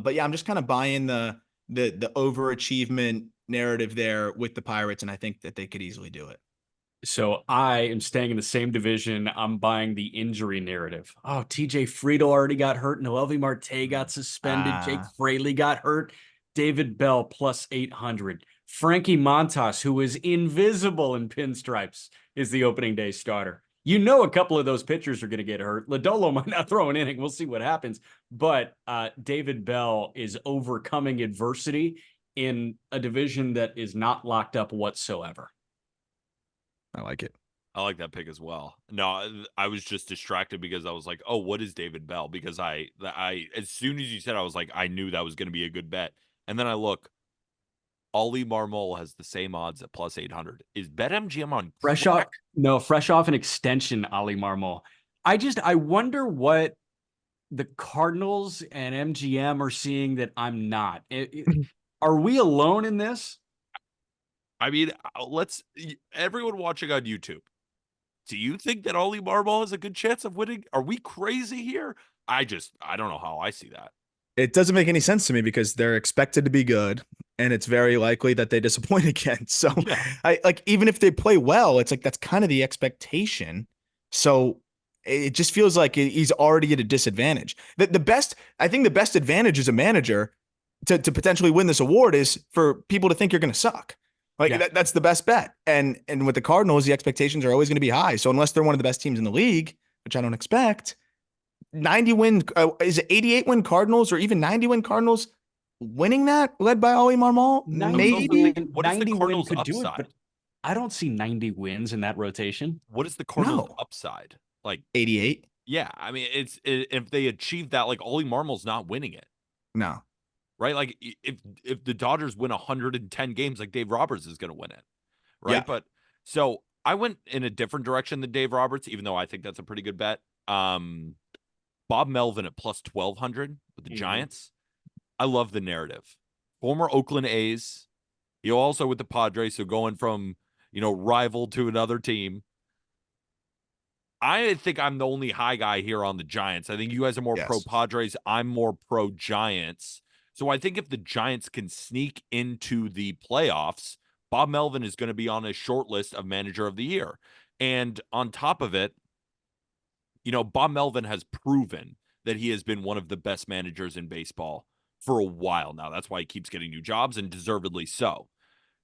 But yeah, I'm just kind of buying the overachievement narrative there with the Pirates, and I think that they could easily do it. So I am staying in the same division. I'm buying the injury narrative. Oh, TJ Friedel already got hurt. Noelvi Marte got suspended. Jake Fraley got hurt. David Bell plus 800. Frankie Montas, who is invisible in pinstripes, is the opening day starter. A couple of those pitchers are going to get hurt. Lodolo might not throw an inning. We'll see what happens. But David Bell is overcoming adversity in a division that is not locked up whatsoever. I like it. I like that pick as well. No, I was just distracted because I was like, "Oh, what is David Bell?" Because I as soon as you said, I was like, I knew that was going to be a good bet. And then I look, Ollie Marmol has the same odds at plus 800. Is BetMGM on fresh crack? fresh off an extension, Ali Marmol. I wonder what the Cardinals and MGM are seeing that I'm not. Are we alone in this? I mean, everyone watching on YouTube. Do you think that Ollie Marmol has a good chance of winning? Are we crazy here? I don't know how I see that. It doesn't make any sense to me because they're expected to be good, and it's very likely that they disappoint again. So Yeah. I like, even if they play well, it's like that's kind of the expectation. So it just feels like he's already at a disadvantage. I think the best advantage as a manager to potentially win this award is for people to think you're going to suck. That's the best bet. And with the Cardinals, the expectations are always going to be high. So unless they're one of the best teams in the league, which I don't expect, 90 win is it 88 win Cardinals or even 90 win Cardinals winning that led by Ollie Marmol? Maybe. What is the Cardinals could do it, upside? but I don't see 90 wins in that rotation. What is the Cardinals No. upside? Like 88. Yeah, I mean, if they achieve that, like Ollie Marmol's not winning it. No. right? Like if the Dodgers win 110 games, like Dave Roberts is going to win it, right? Yeah. But so I went in a different direction than Dave Roberts, even though I think that's a pretty good bet. Bob Melvin at plus 1,200 with the Giants. I love the narrative. Former Oakland A's. He also with the Padres, so going from, rival to another team. I think I'm the only high guy here on the Giants. I think you guys are more pro Yes. Padres. I'm more pro Giants. So I think if the Giants can sneak into the playoffs, Bob Melvin is going to be on a short list of manager of the year. And on top of it, Bob Melvin has proven that he has been one of the best managers in baseball for a while now. That's why he keeps getting new jobs, and deservedly so.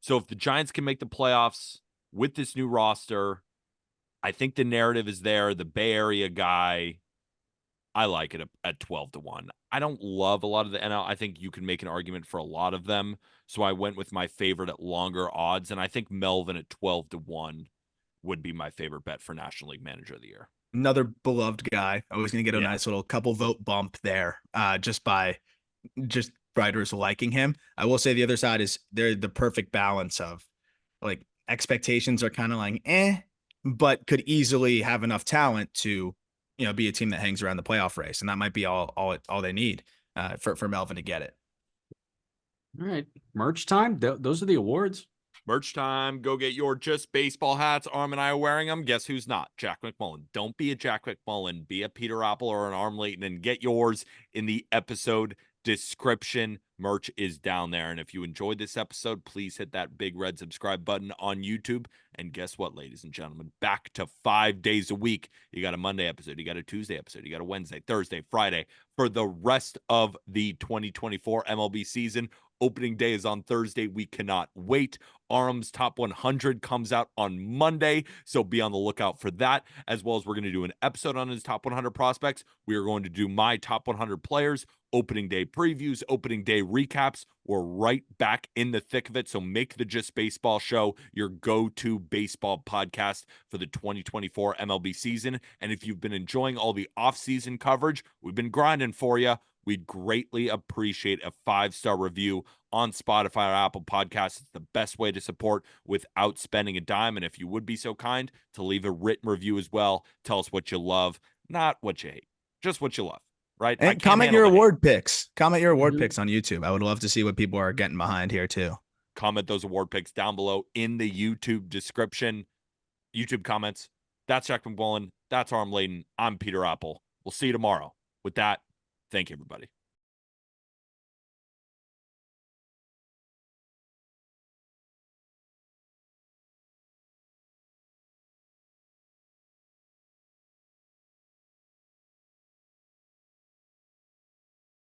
So if the Giants can make the playoffs with this new roster, I think the narrative is there. The Bay Area guy, I like it at 12-1. I don't love a lot of the NL. I think you can make an argument for a lot of them. So I went with my favorite at longer odds, and I think Melvin at 12-1 would be my favorite bet for National League Manager of the Year. Another beloved guy. Always going to get a Yeah. nice little couple vote bump there, just by just writers liking him. I will say the other side is they're the perfect balance of like expectations are kind of like but could easily have enough talent to be a team that hangs around the playoff race, and that might be all they need for Melvin to get it. All right, merch time. Those are the awards. Merch time. Go get your Just Baseball hats. Arm and I are wearing them. Guess who's not? Jack McMullen. Don't be a Jack McMullen. Be a Peter Apple or an Arm Layton and get yours in the episode description. Merch is down there. And if you enjoyed this episode, please hit that big red subscribe button on YouTube. And guess what, ladies and gentlemen? Back to 5 days a week. You got a Monday episode. You got a Tuesday episode. You got a Wednesday, Thursday, Friday for the rest of the 2024 MLB season. Opening day is on Thursday. We cannot wait. Arm's Top 100 comes out on Monday, so be on the lookout for that, as well as we're going to do an episode on his Top 100 prospects. We are going to do my Top 100 players, opening day previews, opening day recaps. We're right back in the thick of it, so make the Just Baseball Show your go-to baseball podcast for the 2024 MLB season. And if you've been enjoying all the off-season coverage, we've been grinding for you. We'd greatly appreciate a 5-star review on Spotify or Apple Podcasts. It's the best way to support without spending a dime. And if you would be so kind to leave a written review as well, tell us what you love, not what you hate, just what you love, right? And comment your hate. award picks. Comment your award picks on YouTube. I would love to see what people are getting behind here too. Comment those award picks down below in the YouTube description, YouTube comments. That's Jack McMullen. That's Arm Layton. I'm Peter Apple. We'll see you tomorrow. With that, thank you, everybody.